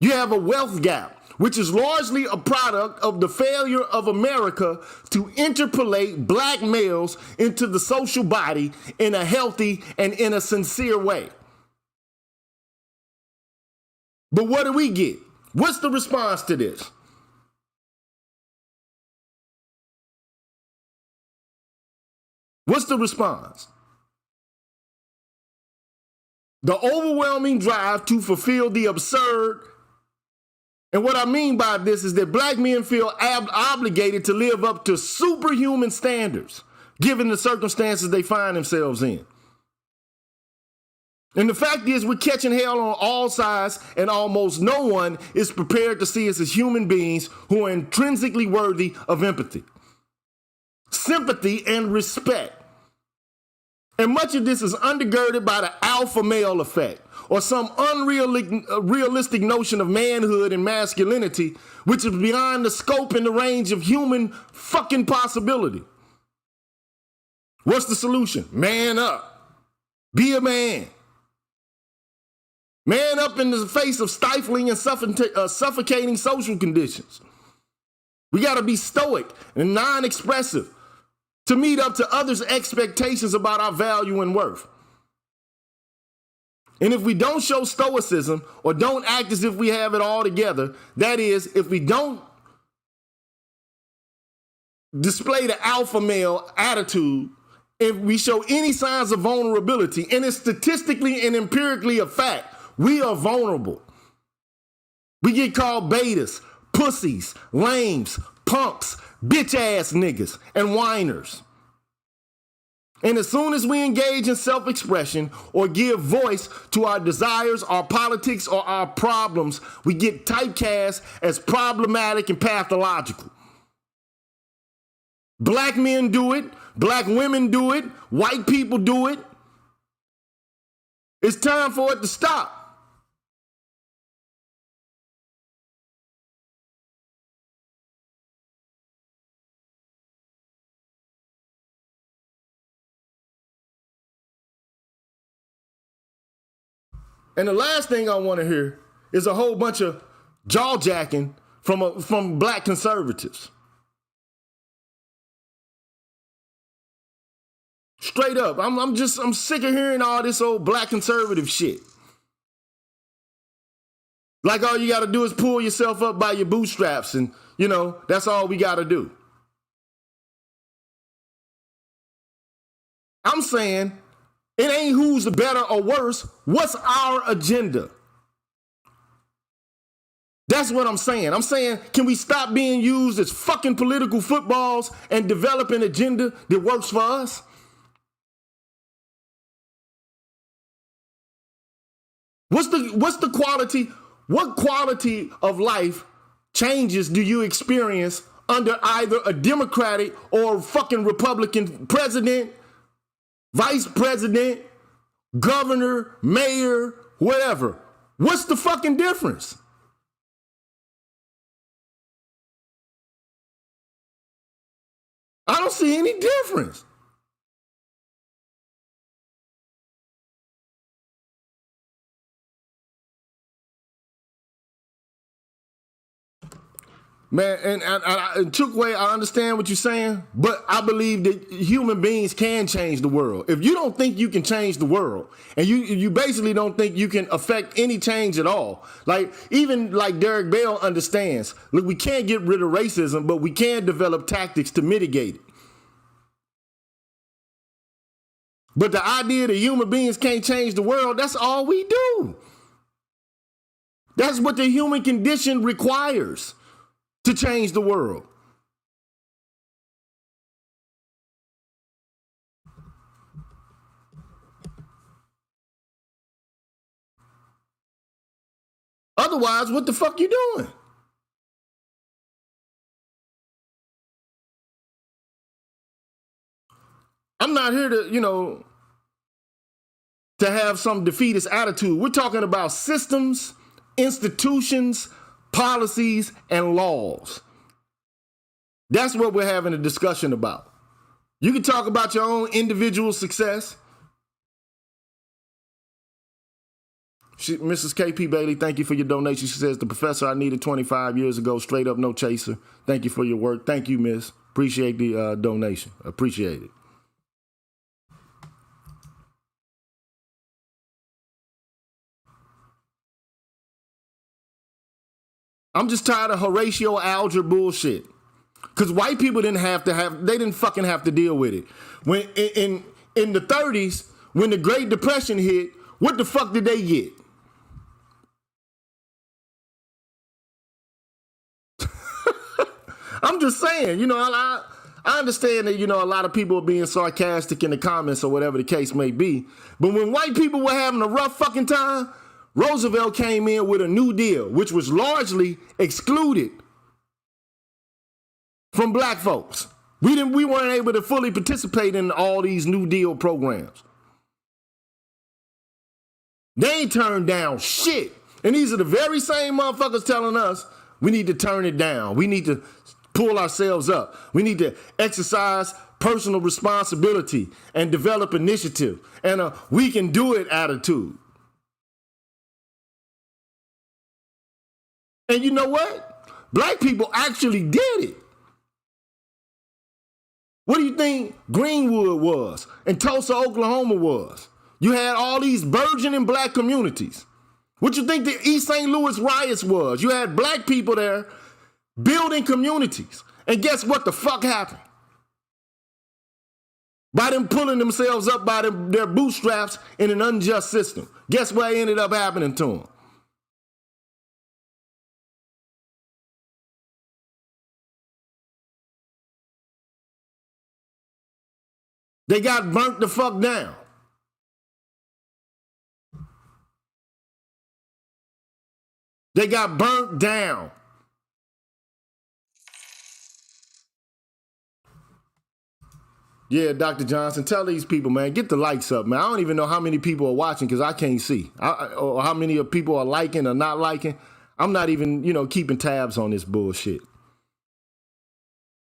You have a wealth gap, which is largely a product of the failure of America to interpolate black males into the social body in a healthy and in a sincere way. But what do we get? What's the response to this? What's the response? The overwhelming drive to fulfill the absurd. And what I mean by this is that black men feel obligated to live up to superhuman standards, given the circumstances they find themselves in. And the fact is, we're catching hell on all sides, and almost no one is prepared to see us as human beings who are intrinsically worthy of empathy, sympathy, and respect. And much of this is undergirded by the alpha male effect, or some unrealistic notion of manhood and masculinity, which is beyond the scope and the range of human fucking possibility. What's the solution? Man up. Be a man. Man up in the face of stifling and suffocating social conditions. We got to be stoic and non-expressive to meet up to others' expectations about our value and worth. And if we don't show stoicism or don't act as if we have it all together, that is, if we don't display the alpha male attitude, if we show any signs of vulnerability, and it's statistically and empirically a fact, we are vulnerable. We get called betas, pussies, lames, punks, bitch ass niggas, and whiners. And as soon as we engage in self-expression or give voice to our desires, our politics, or our problems, we get typecast as problematic and pathological. Black men do it, black women do it, white people do it. It's time for it to stop. And the last thing I want to hear is a whole bunch of jaw-jacking from black conservatives. Straight up, I'm sick of hearing all this old black conservative shit. Like all you got to do is pull yourself up by your bootstraps, and that's all we got to do. I'm saying, it ain't who's better or worse. What's our agenda? That's what I'm saying. I'm saying, can we stop being used as fucking political footballs and develop an agenda that works for us? What's the quality? What quality of life changes do you experience under either a Democratic or fucking Republican president, vice president, governor, mayor, whatever? What's the fucking difference? I don't see any difference. Man, and Chukwe, I understand what you're saying, but I believe that human beings can change the world. If you don't think you can change the world, and you basically don't think you can affect any change at all, like even like Derek Bell understands, look, we can't get rid of racism, but we can develop tactics to mitigate it. But the idea that human beings can't change the world, that's all we do. That's what the human condition requires to change the world. Otherwise, what the fuck you doing? I'm not here to, to have some defeatist attitude. We're talking about systems, institutions, policies, and laws. That's what we're having a discussion about. You can talk about your own individual success. Mrs. KP Bailey, thank you for your donation. She says, the professor I needed 25 years ago, straight up, no chaser. Thank you for your work. Thank you, miss. Appreciate the donation. Appreciate it. I'm just tired of Horatio Alger bullshit. Because white people they didn't fucking have to deal with it. When in the 30s, when the Great Depression hit, what the fuck did they get? I'm just saying, I understand that, a lot of people are being sarcastic in the comments or whatever the case may be. But when white people were having a rough fucking time, Roosevelt came in with a New Deal, which was largely excluded from black folks. We weren't able to fully participate in all these New Deal programs. They ain't turned down shit. And these are the very same motherfuckers telling us we need to turn it down. We need to pull ourselves up. We need to exercise personal responsibility and develop initiative and a we can do it attitude. And you know what? Black people actually did it. What do you think Greenwood was and Tulsa, Oklahoma was? You had all these burgeoning black communities. What you think the East St. Louis riots was? You had black people there building communities. And guess what the fuck happened? By them pulling themselves up by their bootstraps in an unjust system. Guess what ended up happening to them? They got burnt the fuck down. They got burnt down. Yeah, Dr. Johnson, tell these people, man, get the likes up, man. I don't even know how many people are watching because I can't see. Or how many people are liking or not liking. I'm not even, keeping tabs on this bullshit.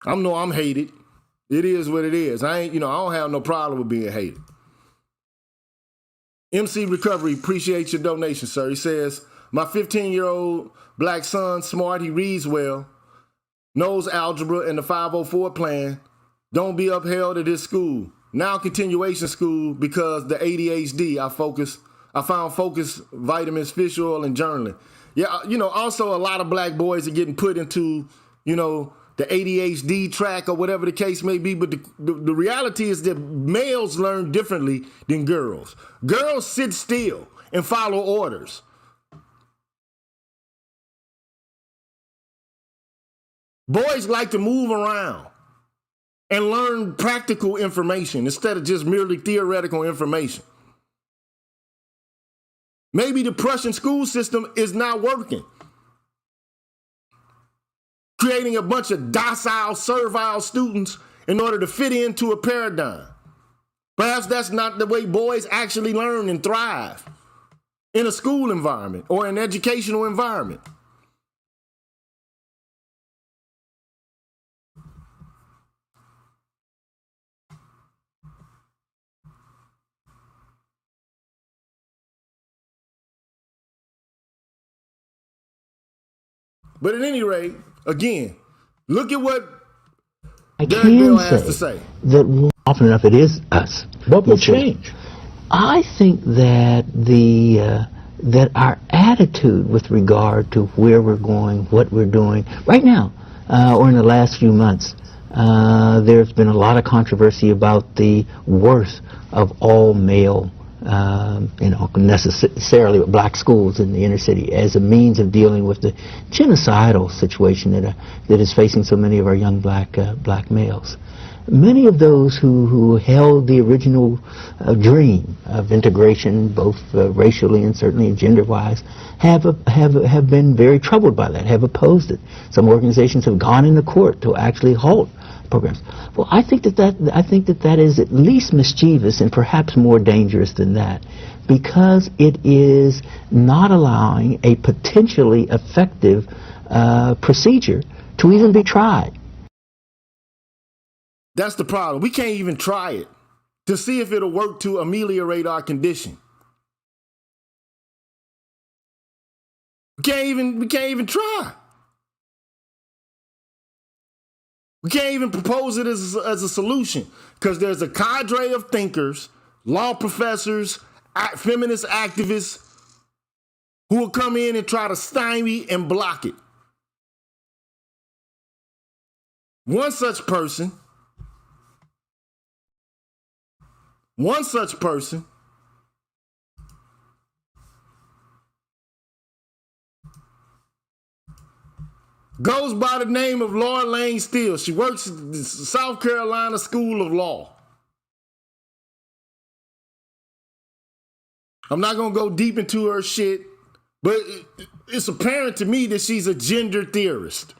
I'm hated. It is what it is. I don't have no problem with being hated. MC Recovery, appreciate your donation, sir. He says, my 15-year-old black son, smart, he reads well, knows algebra and the 504 plan, don't be upheld at this school. Now continuation school because the ADHD, I found focus, vitamins, fish oil, and journaling. Yeah, also a lot of black boys are getting put into, the ADHD track or whatever the case may be. But the reality is that males learn differently than girls. Girls sit still and follow orders. Boys like to move around and learn practical information instead of just merely theoretical information. Maybe the Prussian school system is not working. creating a bunch of docile, servile students in order to fit into a paradigm. Perhaps that's not the way boys actually learn and thrive in a school environment or an educational environment. But at any rate, again, look at what Derek Bell has to say. That often enough it is us. What will change? I think that that our attitude with regard to where we're going, what we're doing, right now, or in the last few months, there's been a lot of controversy about the worth of all male, necessarily with black schools in the inner city as a means of dealing with the genocidal situation that is facing so many of our young black males. Many of those who held the original dream of integration, both racially and certainly gender-wise, have been very troubled by that, have opposed it. Some organizations have gone into court to actually halt programs. Well, I think that is at least mischievous and perhaps more dangerous than that, because it is not allowing a potentially effective procedure to even be tried. That's the problem. We can't even try it to see if it'll work to ameliorate our condition. We can't even try. We can't even propose it as a solution, because there's a cadre of thinkers, law professors, feminist activists who will come in and try to stymie and block it. One such person goes by the name of Laura Lane Steele. She works at the South Carolina School of Law. I'm not going to go deep into her shit, but it's apparent to me that she's a gender theorist.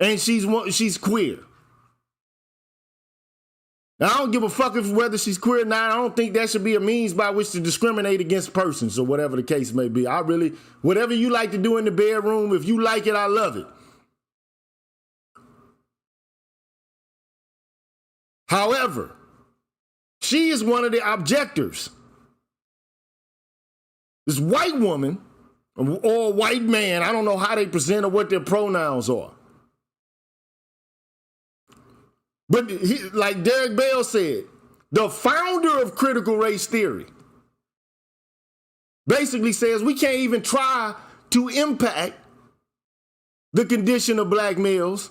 And she's queer. Now, I don't give a fuck whether she's queer or not. I don't think that should be a means by which to discriminate against persons or whatever the case may be. Whatever you like to do in the bedroom, if you like it, I love it. However, she is one of the objectors. This white woman or white man, I don't know how they present or what their pronouns are. But like Derek Bell said, the founder of critical race theory basically says we can't even try to impact the condition of black males,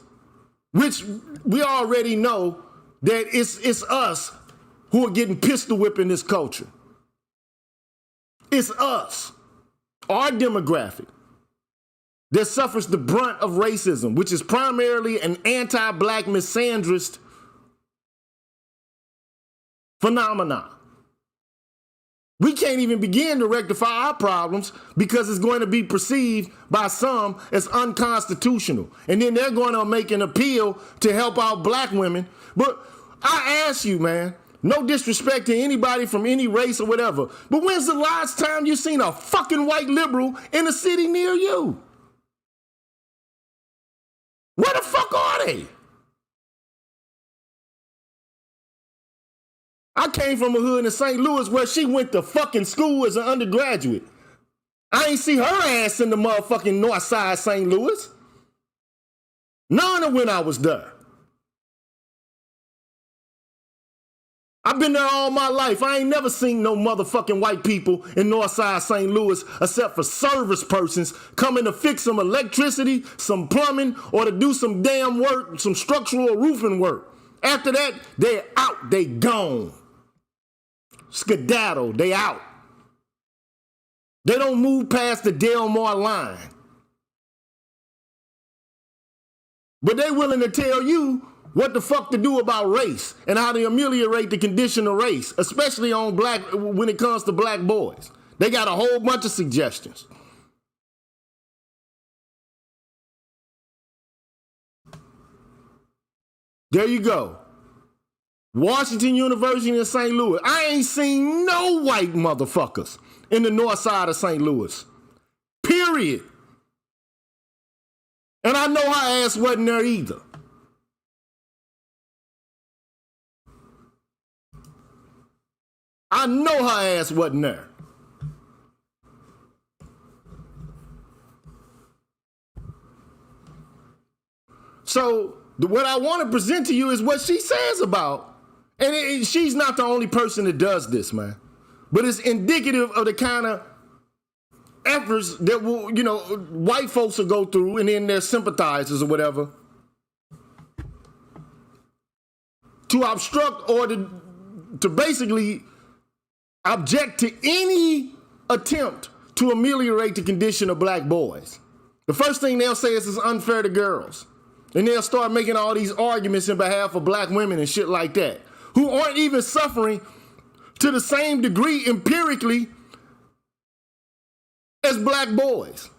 which we already know that it's us who are getting pistol whipping this culture. It's us, our demographic, that suffers the brunt of racism, which is primarily an anti-black misandrist phenomena. We can't even begin to rectify our problems because it's going to be perceived by some as unconstitutional. And then they're going to make an appeal to help out black women. But I ask you, man, no disrespect to anybody from any race or whatever, but when's the last time you seen a fucking white liberal in a city near you? Where the fuck are they? I came from a hood in St. Louis where she went to fucking school as an undergraduate. I ain't see her ass in the motherfucking north side St. Louis. None of when I was there. I've been there all my life. I ain't never seen no motherfucking white people in Northside St. Louis except for service persons coming to fix some electricity, some plumbing, or to do some damn work, some structural roofing work. After that, they're out, they gone. Skedaddle, they out. They don't move past the Delmar line. But they willing to tell you what the fuck to do about race and how to ameliorate the condition of race, especially on when it comes to black boys. They got a whole bunch of suggestions. There you go. Washington University in St. Louis. I ain't seen no white motherfuckers in the north side of St. Louis. Period. And I know her ass wasn't there either. I know her ass wasn't there. So what I want to present to you is what she says about, and she's not the only person that does this, man. But it's indicative of the kind of efforts that will, white folks will go through, and then their sympathizers or whatever, to obstruct or to basically object to any attempt to ameliorate the condition of black boys. The first thing they'll say is it's unfair to girls. And they'll start making all these arguments in behalf of black women and shit like that, who aren't even suffering to the same degree empirically as black boys.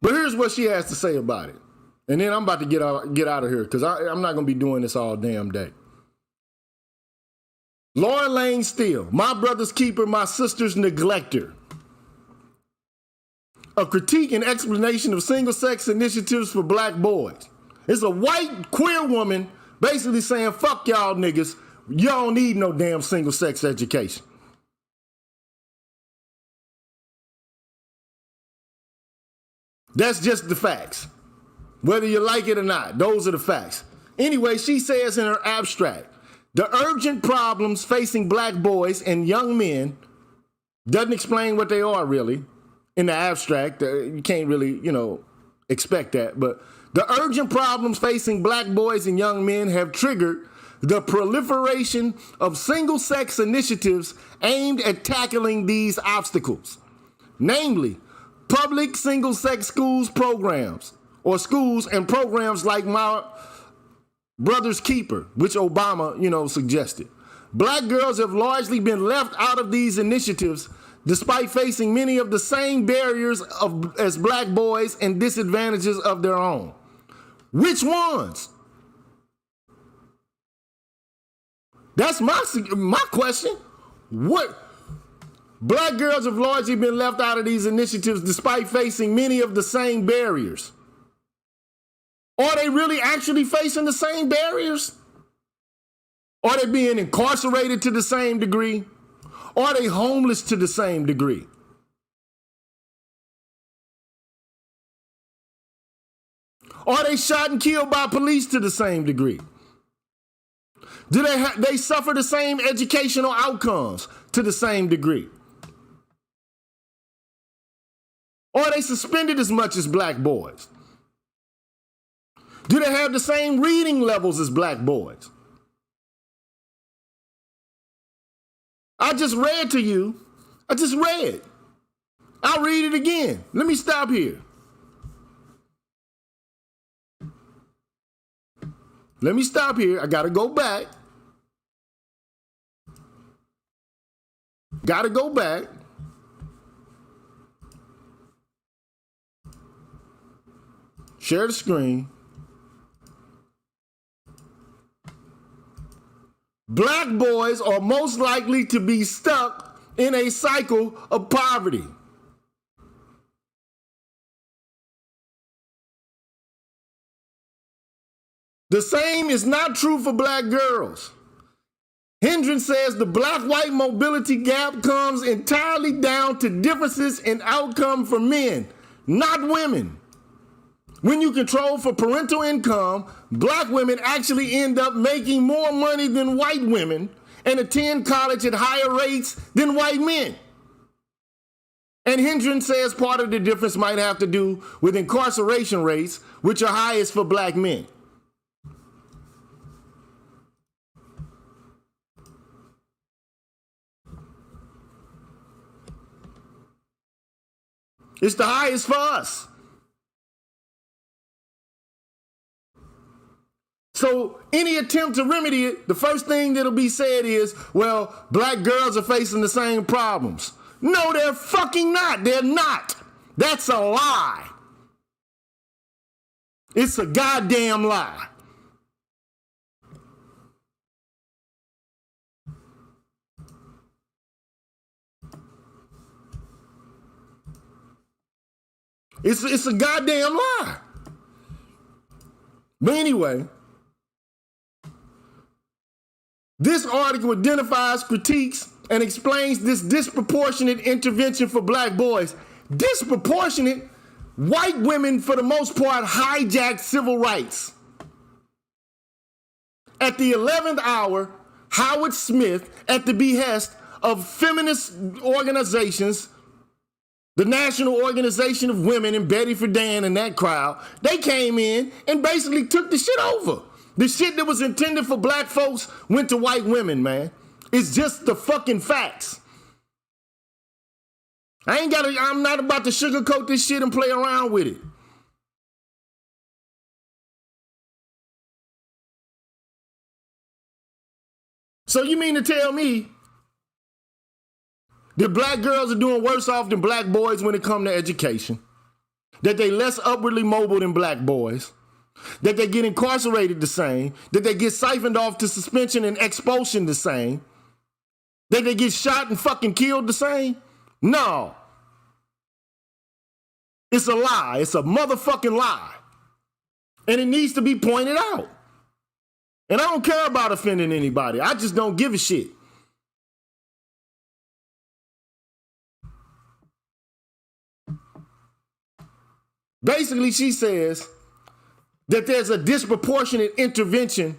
But here's what she has to say about it. And then I'm about to get out of here because I'm not going to be doing this all damn day. Lauren Lane Steele, my brother's keeper, my sister's neglector. A critique and explanation of single-sex initiatives for black boys. It's a white queer woman basically saying, fuck y'all niggas, y'all don't need no damn single-sex education. That's just the facts. Whether you like it or not, those are the facts. Anyway, she says in her abstract, the urgent problems facing black boys and young men, doesn't explain what they are really in the abstract. You can't really, expect that. But the urgent problems facing black boys and young men have triggered the proliferation of single-sex initiatives aimed at tackling these obstacles. Namely, public single-sex schools programs, or schools and programs like my brother's keeper, which Obama, suggested. Black girls have largely been left out of these initiatives despite facing many of the same barriers as black boys and disadvantages of their own. Which ones? That's my question. What? Black girls have largely been left out of these initiatives despite facing many of the same barriers. Are they really actually facing the same barriers? Are they being incarcerated to the same degree? Are they homeless to the same degree? Are they shot and killed by police to the same degree? Do they suffer the same educational outcomes to the same degree? Are they suspended as much as black boys? Do they have the same reading levels as black boys? I just read to you. I'll read it again. Let me stop here. I gotta go back. Share the screen. Black boys are most likely to be stuck in a cycle of poverty. The same is not true for black girls. Hendren says the black-white mobility gap comes entirely down to differences in outcome for men, not women. When you control for parental income, black women actually end up making more money than white women and attend college at higher rates than white men. And Hendren says part of the difference might have to do with incarceration rates, which are highest for black men. It's the highest for us. So any attempt to remedy it, the first thing that'll be said is, well, black girls are facing the same problems. No, they're fucking not. They're not. That's a lie. It's a goddamn lie. It's a goddamn lie. But anyway, this article identifies, critiques, and explains this disproportionate intervention for black boys. Disproportionate? White women, for the most part, hijacked civil rights. At the 11th hour, Howard Smith, at the behest of feminist organizations, the National Organization of Women and Betty Friedan and that crowd, they came in and basically took the shit over. The shit that was intended for black folks went to white women, man. It's just the fucking facts. I'm not about to sugarcoat this shit and play around with it. So you mean to tell me that black girls are doing worse off than black boys when it comes to education? That they less upwardly mobile than black boys? That they get incarcerated the same? That they get siphoned off to suspension and expulsion the same? That they get shot and fucking killed the same? No. It's a lie. It's a motherfucking lie. And it needs to be pointed out. And I don't care about offending anybody. I just don't give a shit. Basically, she says that there's a disproportionate intervention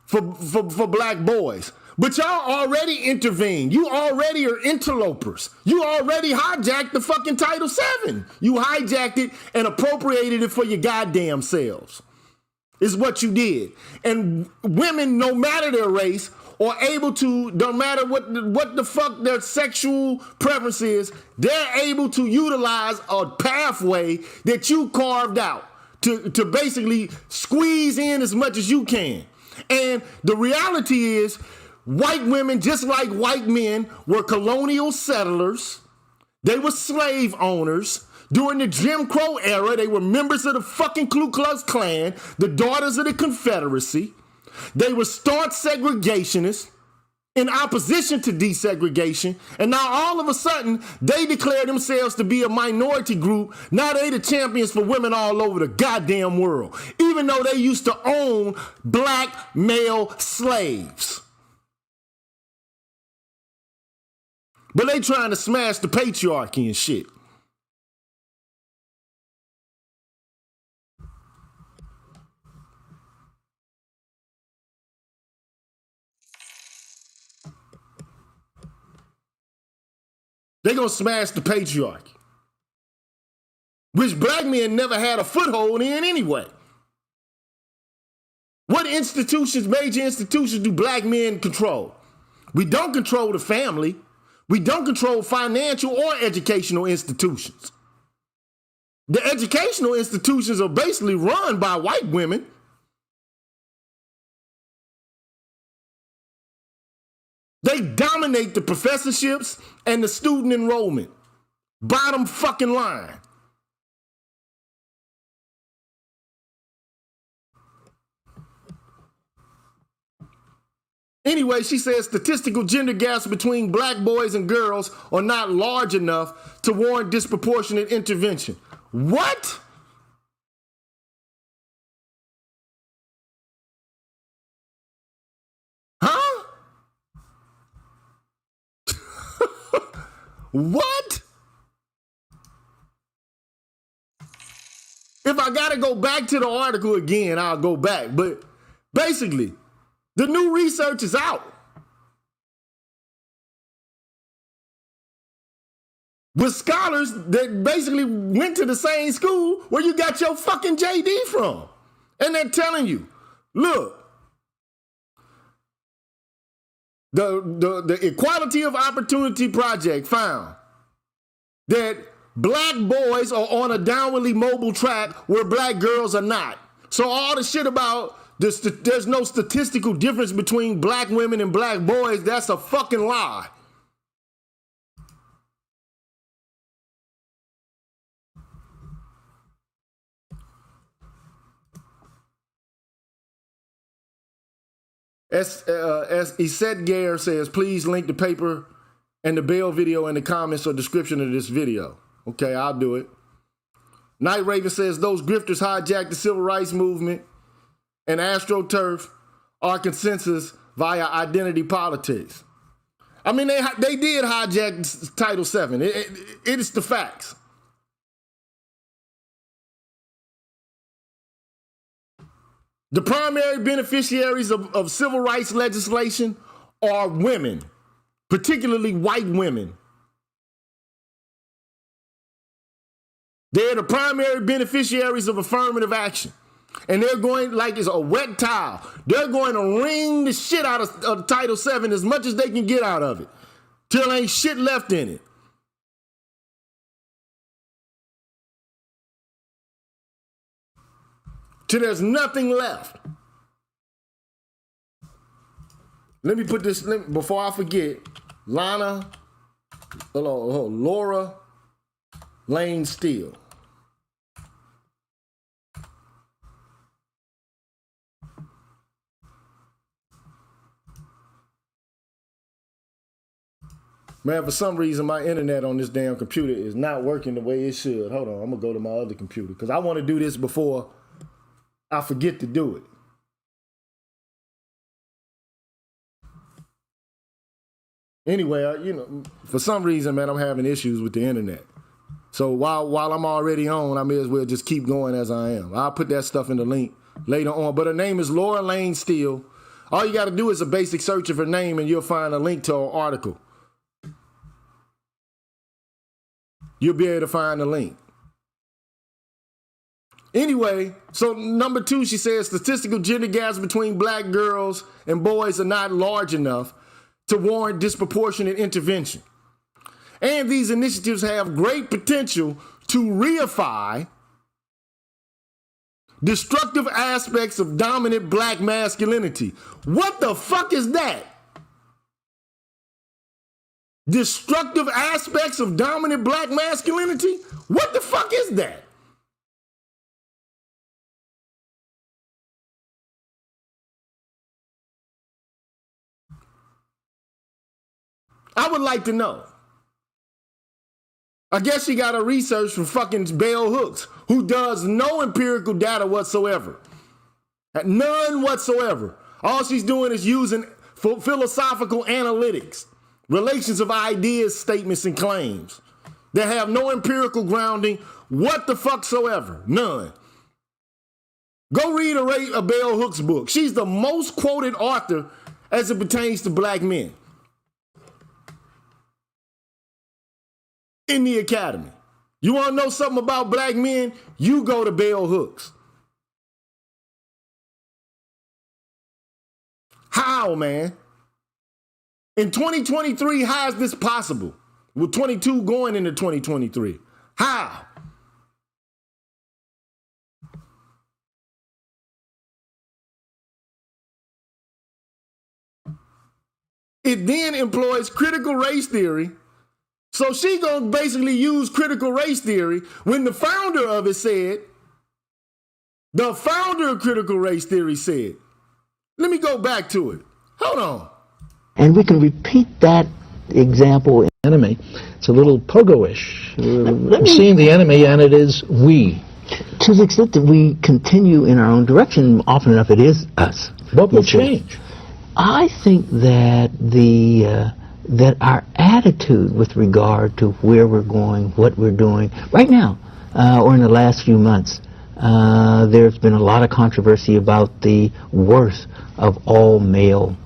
for black boys. But y'all already intervened. You already are interlopers. You already hijacked the fucking Title VII. You hijacked it and appropriated it for your goddamn selves. Is what you did. And women, no matter their race, are able to, no matter what the fuck their sexual preference is, they're able to utilize a pathway that you carved out to basically squeeze in as much as you can. And the reality is, white women, just like white men, were colonial settlers. They were slave owners. During the Jim Crow era, they were members of the fucking Ku Klux Klan, the Daughters of the Confederacy. They were stark segregationists in opposition to desegregation. And now all of a sudden, they declare themselves to be a minority group. Now they the champions for women all over the goddamn world, even though they used to own black male slaves. But they trying to smash the patriarchy and shit. They gonna smash the patriarchy, which black men never had a foothold in anyway. What institutions, major institutions, do black men control? We don't control the family. We don't control financial or educational institutions. The educational institutions are basically run by white women. They dominate the professorships and the student enrollment. Bottom fucking line. Anyway, she says statistical gender gaps between black boys and girls are not large enough to warrant disproportionate intervention. What? Huh? What? If I gotta go back to the article again, I'll go back. But basically, the new research is out. With scholars that basically went to the same school where you got your fucking JD from. And they're telling you, look, the Equality of Opportunity Project found that black boys are on a downwardly mobile track where black girls are not. So all the shit about there's no statistical difference between black women and black boys, that's a fucking lie. As Iset Gare says, please link the paper and the bail video in the comments or description of this video. Okay, I'll do it. Night Raven says, those grifters hijacked the civil rights movement and AstroTurf are consensus via identity politics. I mean, they did hijack Title VII. It is the facts. The primary beneficiaries of civil rights legislation are women, particularly white women. They're the primary beneficiaries of affirmative action. And they're going, like it's a wet towel, they're going to wring the shit out of Title VII as much as they can get out of it, till ain't shit left in it. Till there's nothing left. Let me put this, before I forget, Laura Lane Steele. Man, for some reason, my internet on this damn computer is not working the way it should. Hold on, I'm gonna go to my other computer because I want to do this before I forget to do it. Anyway, for some reason, man, I'm having issues with the internet. So while I'm already on, I may as well just keep going as I am. I'll put that stuff in the link later on. But her name is Laura Lane Steele. All you got to do is a basic search of her name and you'll find a link to her article. You'll be able to find the link. Anyway, so number 2, she says statistical gender gaps between black girls and boys are not large enough to warrant disproportionate intervention. And these initiatives have great potential to reify destructive aspects of dominant black masculinity. What the fuck is that? Destructive aspects of dominant black masculinity? What the fuck is that? I would like to know. I guess she got her research from fucking Bell Hooks, who does no empirical data whatsoever. None whatsoever. All she's doing is using philosophical analytics, relations of ideas, statements, and claims that have no empirical grounding what the fucksoever. None. Go read a Bell Hooks book. She's the most quoted author as it pertains to black men in the academy. You want to know something about black men? You go to Bell Hooks. How, man? In 2023, how is this possible? With 22 going into 2023. How? It then employs critical race theory. So she gonna basically use critical race theory when the founder of it said, the founder of critical race theory said, let me go back to it. Hold on. And we can repeat that example in Enemy. It's a little pogo-ish. Seeing the enemy, and it is we. to the extent that we continue in our own direction, often enough it is us. What will change? I think that that our attitude with regard to where we're going, what we're doing, right now, or in the last few months, there's been a lot of controversy about the worth of all male,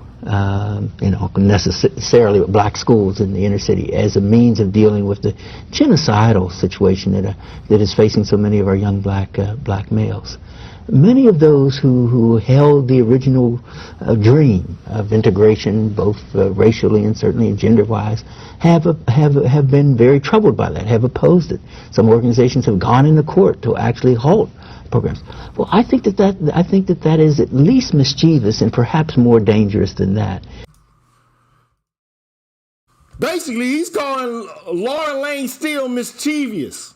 necessarily black schools in the inner city as a means of dealing with the genocidal situation that is facing so many of our young black males. Many of those who held the original dream of integration, both racially and certainly gender-wise, have been very troubled by that, have opposed it. Some organizations have gone into court to actually halt programs. Well, I think that is at least mischievous and perhaps more dangerous than that. Basically, he's calling Laura Lane Steele mischievous.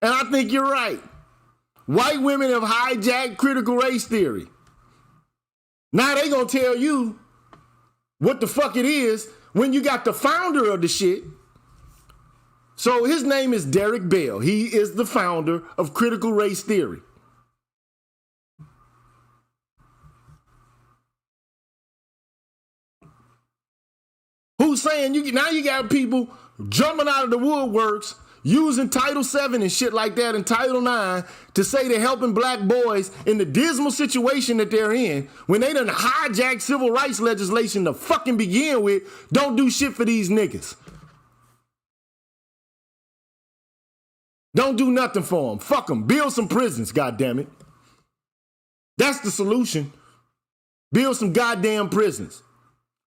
And I think you're right. White women have hijacked critical race theory. Now they gonna tell you what the fuck it is when you got the founder of the shit. So his name is Derek Bell. He is the founder of critical race theory. Who's saying now you got people jumping out of the woodworks using Title VII and shit like that and Title IX to say they're helping black boys in the dismal situation that they're in when they done hijacked civil rights legislation to fucking begin with. Don't do shit for these niggas. Don't do nothing for them. Fuck them. Build some prisons, goddammit. That's the solution. Build some goddamn prisons.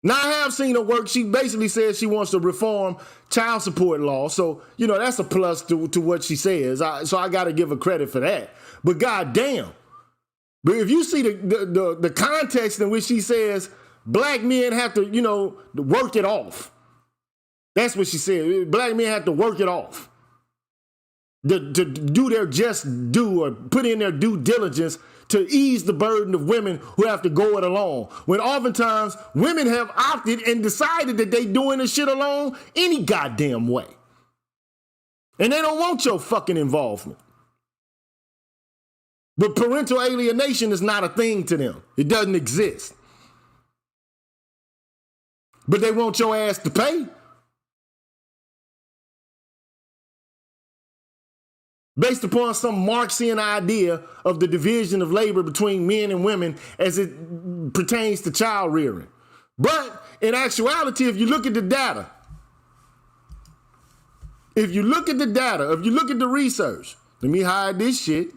Now, I have seen her work. She basically says she wants to reform child support law. So, that's a plus to what she says. So I got to give her credit for that. But goddamn. But if you see the context in which she says black men have to, work it off. That's what she said. Black men have to work it off. To do their just due or put in their due diligence to ease the burden of women who have to go it alone. When oftentimes women have opted and decided that they doing this shit alone any goddamn way. And they don't want your fucking involvement. But parental alienation is not a thing to them. It doesn't exist. But they want your ass to pay. Based upon some Marxian idea of the division of labor between men and women as it pertains to child rearing. But in actuality, if you look at the data, if you look at the research, let me hide this shit.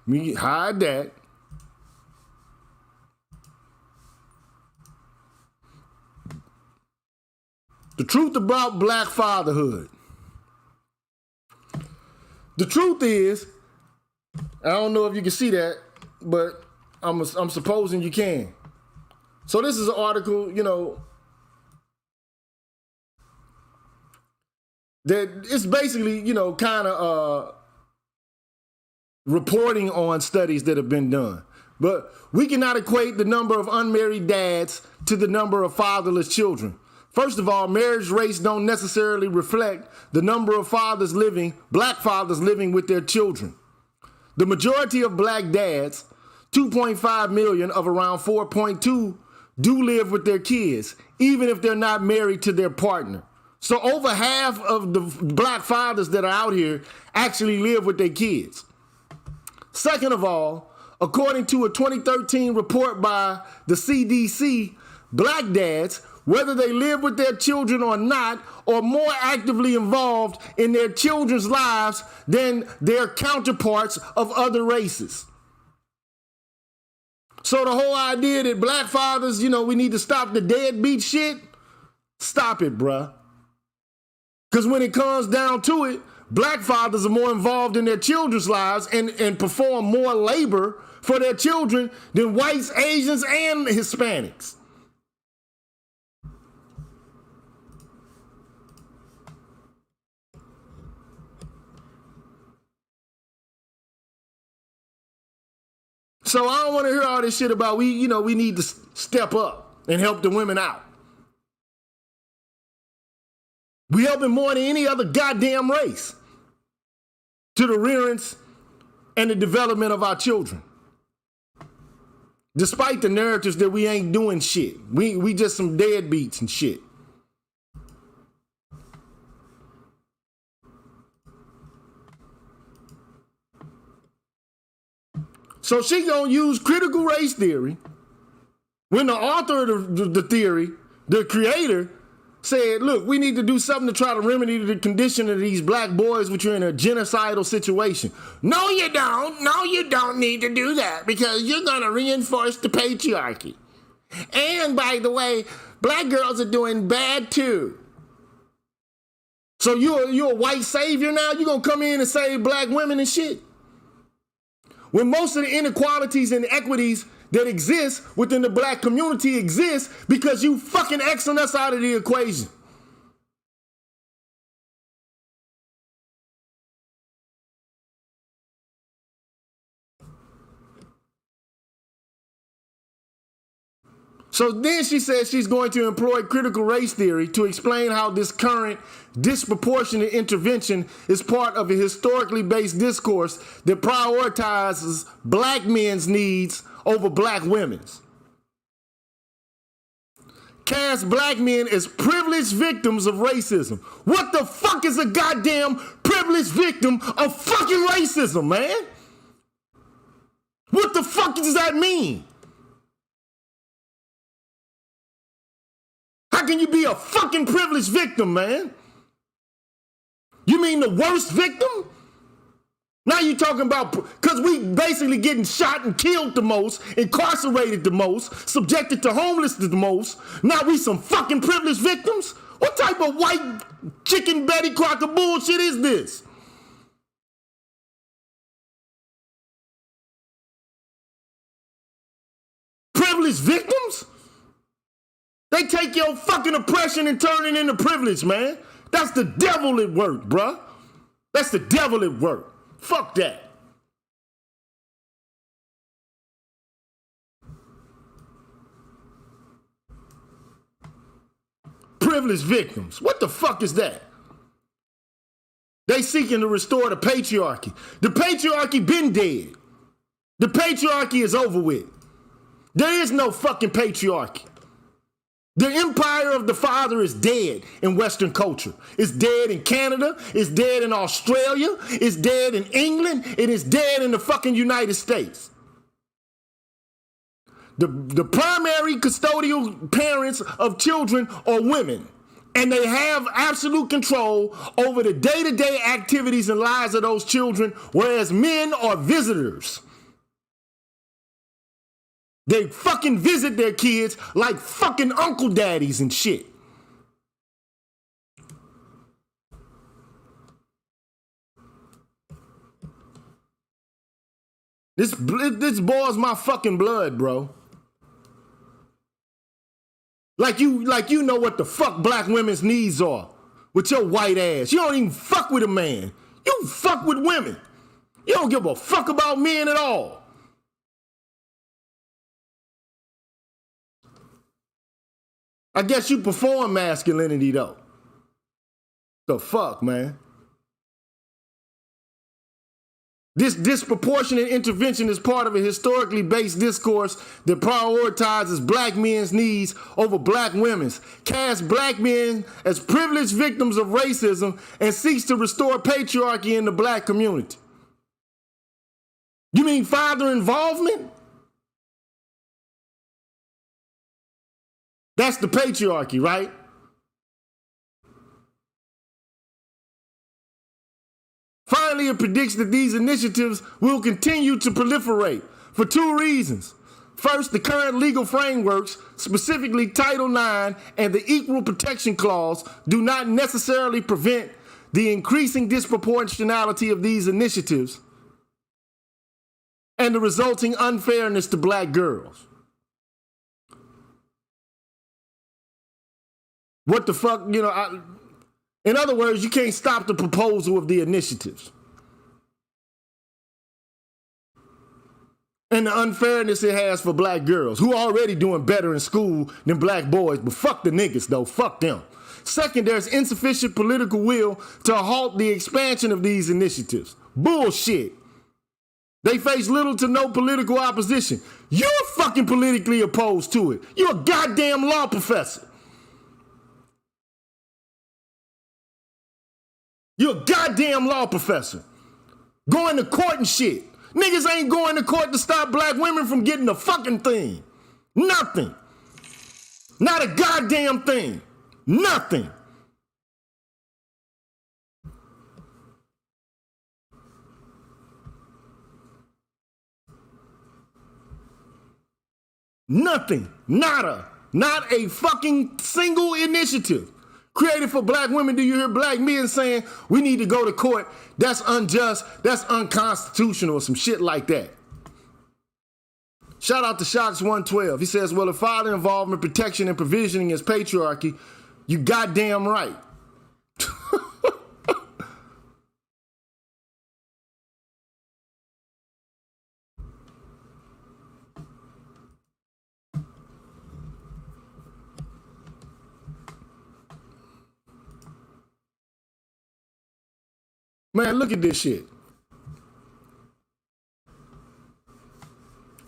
Let me hide that. The truth about black fatherhood. The truth is, I don't know if you can see that, but I'm supposing you can. So this is an article, that it's basically, kind of reporting on studies that have been done. But we cannot equate the number of unmarried dads to the number of fatherless children. First of all, marriage rates don't necessarily reflect the number of black fathers living with their children. The majority of black dads, 2.5 million of around 4.2, do live with their kids, even if they're not married to their partner. So over half of the black fathers that are out here actually live with their kids. Second of all, according to a 2013 report by the CDC, black dads, whether they live with their children or not, are more actively involved in their children's lives than their counterparts of other races. So the whole idea that black fathers, we need to stop the deadbeat shit, stop it, bruh. Because when it comes down to it, black fathers are more involved in their children's lives and perform more labor for their children than whites, Asians, and Hispanics. So I don't want to hear all this shit about we need to step up and help the women out. We helping more than any other goddamn race to the rearance and the development of our children. Despite the narratives that we ain't doing shit. We just some deadbeats and shit. So she gonna use critical race theory when the author of the theory, the creator, said, look, we need to do something to try to remedy the condition of these black boys which are in a genocidal situation. No, you don't. No, you don't need to do that because you're gonna reinforce the patriarchy. And by the way, black girls are doing bad too. So you're a white savior now? You gonna come in and save black women and shit? When most of the inequalities and equities that exists within the black community exists because you fucking Xing us out of the equation. So then she says she's going to employ critical race theory to explain how this current disproportionate intervention is part of a historically based discourse that prioritizes black men's needs over black women's. Cast black men as privileged victims of racism. What the fuck is a goddamn privileged victim of fucking racism, man? What the fuck does that mean? How can you be a fucking privileged victim, man? You mean the worst victim? Now you talking about, because we basically getting shot and killed the most, incarcerated the most, subjected to homelessness the most. Now we some fucking privileged victims? What type of white chicken Betty Crocker bullshit is this? Privileged victims? They take your fucking oppression and turn it into privilege, man. That's the devil at work, bruh. That's the devil at work. Fuck that. Privileged victims. What the fuck is that? They seeking to restore the patriarchy. The patriarchy been dead. The patriarchy is over with. There is no fucking patriarchy. The empire of the father is dead in Western culture. It's dead in Canada. It's dead in Australia. It's dead in England. It is dead in the fucking United States. The primary custodial parents of children are women, and they have absolute control over the day-to-day activities and lives of those children, whereas men are visitors. They fucking visit their kids like fucking uncle daddies and shit. This boils my fucking blood, bro. Like you know what the fuck black women's needs are with your white ass. You don't even fuck with a man. You fuck with women. You don't give a fuck about men at all. I guess you perform masculinity, though. The fuck, man? This disproportionate intervention is part of a historically based discourse that prioritizes black men's needs over black women's, casts black men as privileged victims of racism, and seeks to restore patriarchy in the black community. You mean father involvement? That's the patriarchy, right? Finally, it predicts that these initiatives will continue to proliferate for two reasons. First, the current legal frameworks, specifically Title IX and the Equal Protection Clause, do not necessarily prevent the increasing disproportionality of these initiatives and the resulting unfairness to black girls. What the fuck, in other words, you can't stop the proposal of the initiatives. And the unfairness it has for black girls, who are already doing better in school than black boys, but fuck the niggas though, fuck them. Second, there's insufficient political will to halt the expansion of these initiatives. Bullshit. They face little to no political opposition. You're fucking politically opposed to it. You're a goddamn law professor. You're a goddamn law professor. Going to court and shit. Niggas ain't going to court to stop black women from getting a fucking thing. Nothing. Not a goddamn thing. Nothing. Nothing. Nada. Not a fucking single initiative created for black women. Do you hear black men saying we need to go to court? That's unjust. That's unconstitutional or some shit like that. Shout out to Shocks112. He says, well, if father involvement, protection, and provisioning is patriarchy, you goddamn right. Man, look at this shit.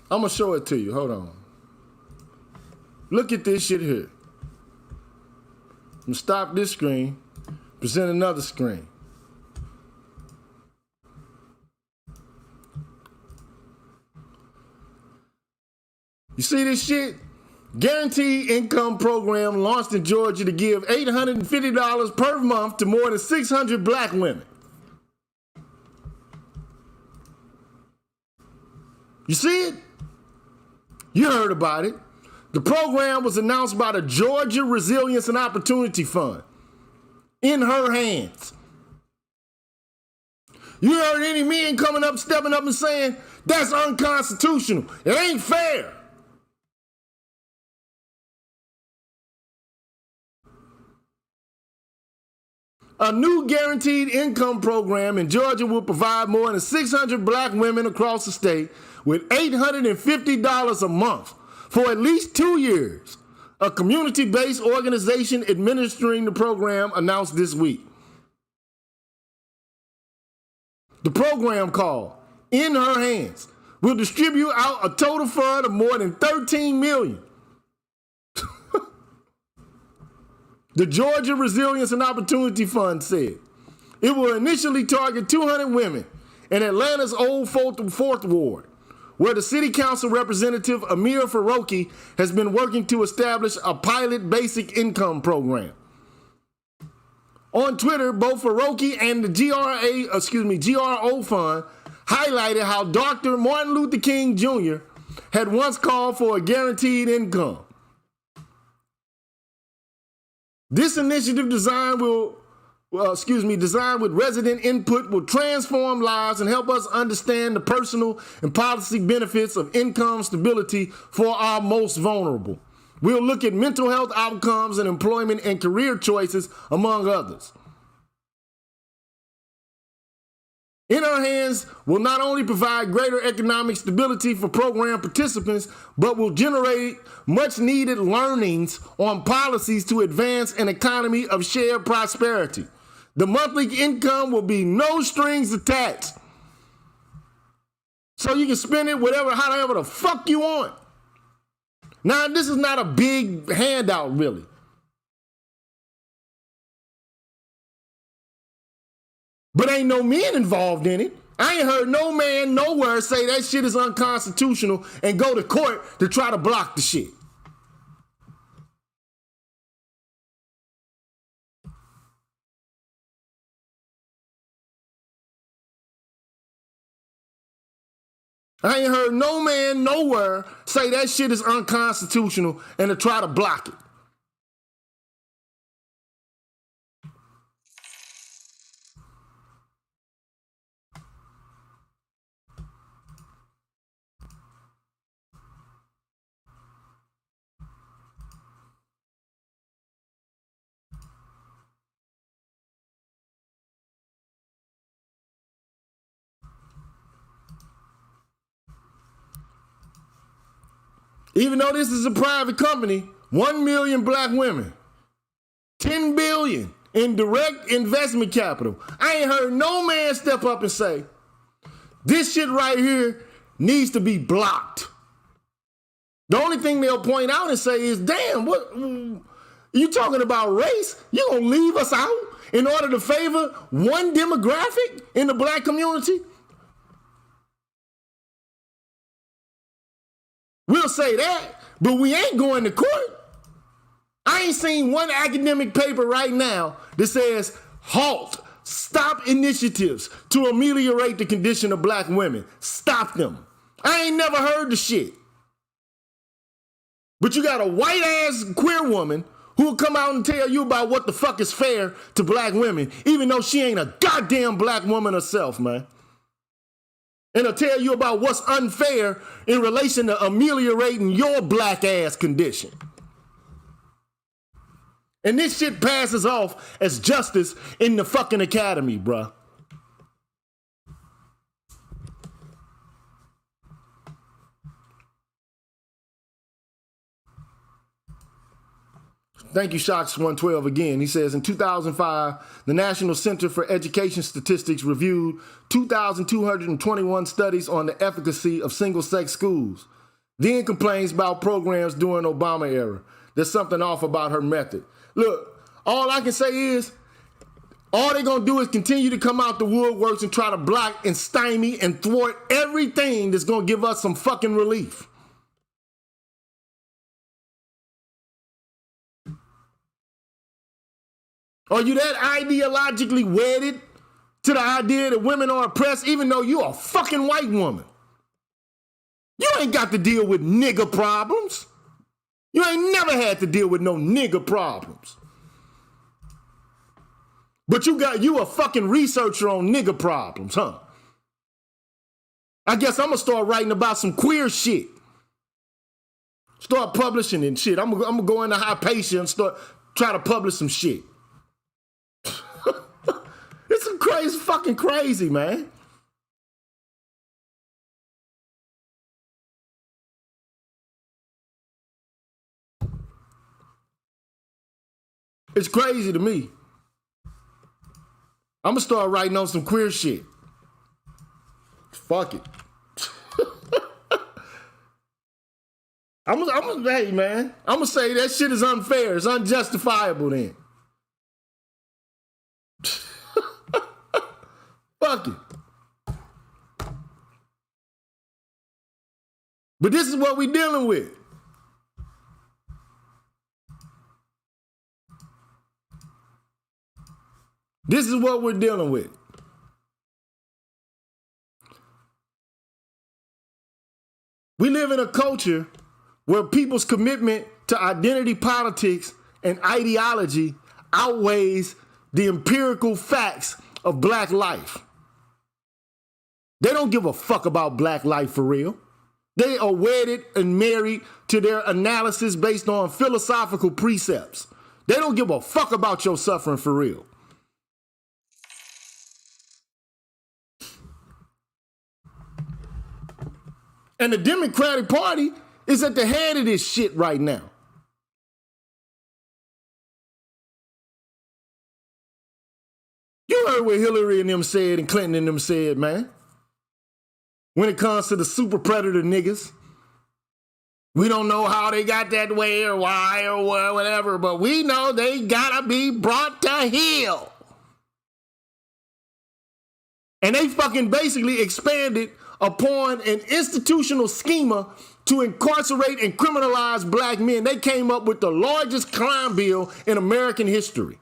I'm going to show it to you. Hold on. Look at this shit here. I'm going to stop this screen, present another screen. You see this shit? Guaranteed income program launched in Georgia to give $850 per month to more than 600 black women. You see it? You heard about it. The program was announced by the Georgia Resilience and Opportunity Fund. In her hands. You heard any men coming up, stepping up and saying, that's unconstitutional. It ain't fair. A new guaranteed income program in Georgia will provide more than 600 black women across the state with $850 a month for at least 2 years. A community-based organization administering the program announced this week. The program, called In Her Hands, will distribute out a total fund of more than $13 million. The Georgia Resilience and Opportunity Fund said it will initially target 200 women in Atlanta's Old Fourth Ward, where the city council representative Amir Faroqi has been working to establish a pilot basic income program. On Twitter, both Faroqi and the GRO Fund highlighted how Dr. Martin Luther King Jr. had once called for a guaranteed income. This initiative designed with resident input will transform lives and help us understand the personal and policy benefits of income stability for our most vulnerable. We'll look at mental health outcomes and employment and career choices, among others. In Our Hands will not only provide greater economic stability for program participants, but will generate much needed learnings on policies to advance an economy of shared prosperity. The monthly income will be no strings attached. So you can spend it however the fuck you want. Now, this is not a big handout, really. But ain't no men involved in it. I ain't heard no man nowhere say that shit is unconstitutional and go to court to try to block the shit. I ain't heard no man nowhere say that shit is unconstitutional and to try to block it. Even though this is a private company, 1 million black women, 10 billion in direct investment capital. I ain't heard no man step up and say, this shit right here needs to be blocked. The only thing they'll point out and say is, damn, what you talking about race? You gonna leave us out in order to favor one demographic in the black community? We'll say that, but we ain't going to court. I ain't seen one academic paper right now that says, halt, stop initiatives to ameliorate the condition of black women. Stop them. I ain't never heard the shit. But you got a white-ass queer woman who will come out and tell you about what the fuck is fair to black women, even though she ain't a goddamn black woman herself, man. And it'll tell you about what's unfair in relation to ameliorating your black ass condition. And this shit passes off as justice in the fucking academy, bruh. Thank you, Shocks112 again. He says, in 2005, the National Center for Education Statistics reviewed 2,221 studies on the efficacy of single-sex schools, then complains about programs during Obama era. There's something off about her method. Look, all I can say is, all they're going to do is continue to come out the woodworks and try to block and stymie and thwart everything that's going to give us some fucking relief. Are you that ideologically wedded to the idea that women are oppressed even though you're a fucking white woman? You ain't got to deal with nigger problems. You ain't never had to deal with no nigger problems. But you a fucking researcher on nigger problems, huh? I guess I'm gonna start writing about some queer shit. Start publishing and shit. I'm gonna go into Hypatia and try to publish some shit. It's some crazy, fucking crazy, man. It's crazy to me. I'm gonna start writing on some queer shit. Fuck it. Hey man, I'm gonna say that shit is unfair. It's unjustifiable then. Fuck it. But this is what we dealing with. This is what we're dealing with. We live in a culture where people's commitment to identity politics and ideology outweighs the empirical facts of black life. They don't give a fuck about black life for real. They are wedded and married to their analysis based on philosophical precepts. They don't give a fuck about your suffering for real. And the Democratic Party is at the head of this shit right now. You heard what Hillary and them said and Clinton and them said, man. When it comes to the super predator niggas, we don't know how they got that way or why or whatever, but we know they gotta be brought to heel. And they fucking basically expanded upon an institutional schema to incarcerate and criminalize black men. They came up with the largest crime bill in American history.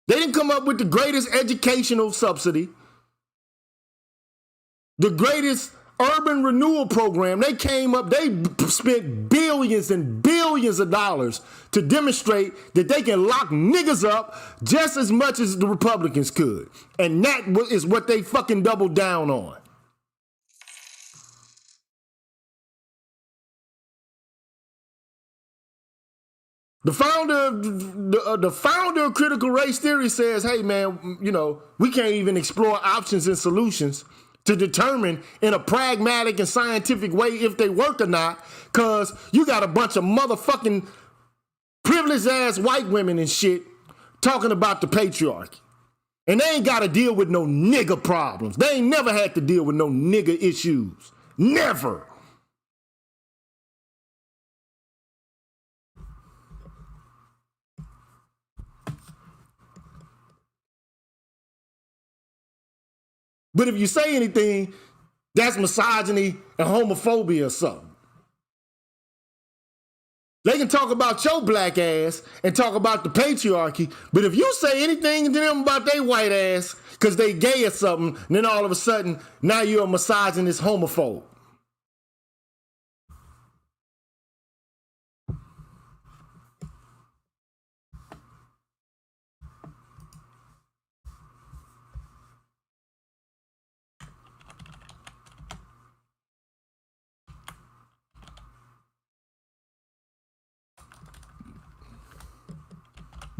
They didn't come up with the greatest educational subsidy, the greatest urban renewal program. They spent billions and billions of dollars to demonstrate that they can lock niggas up just as much as the Republicans could. And that is what they fucking doubled down on. The founder of critical race theory says, hey man, we can't even explore options and solutions to determine in a pragmatic and scientific way if they work or not, because you got a bunch of motherfucking privileged ass white women and shit talking about the patriarchy. And they ain't got to deal with no nigger problems. They ain't never had to deal with no nigger issues. Never. But if you say anything, that's misogyny and homophobia or something. They can talk about your black ass and talk about the patriarchy, but if you say anything to them about their white ass because they gay or something, then all of a sudden, now you're a misogynist homophobe.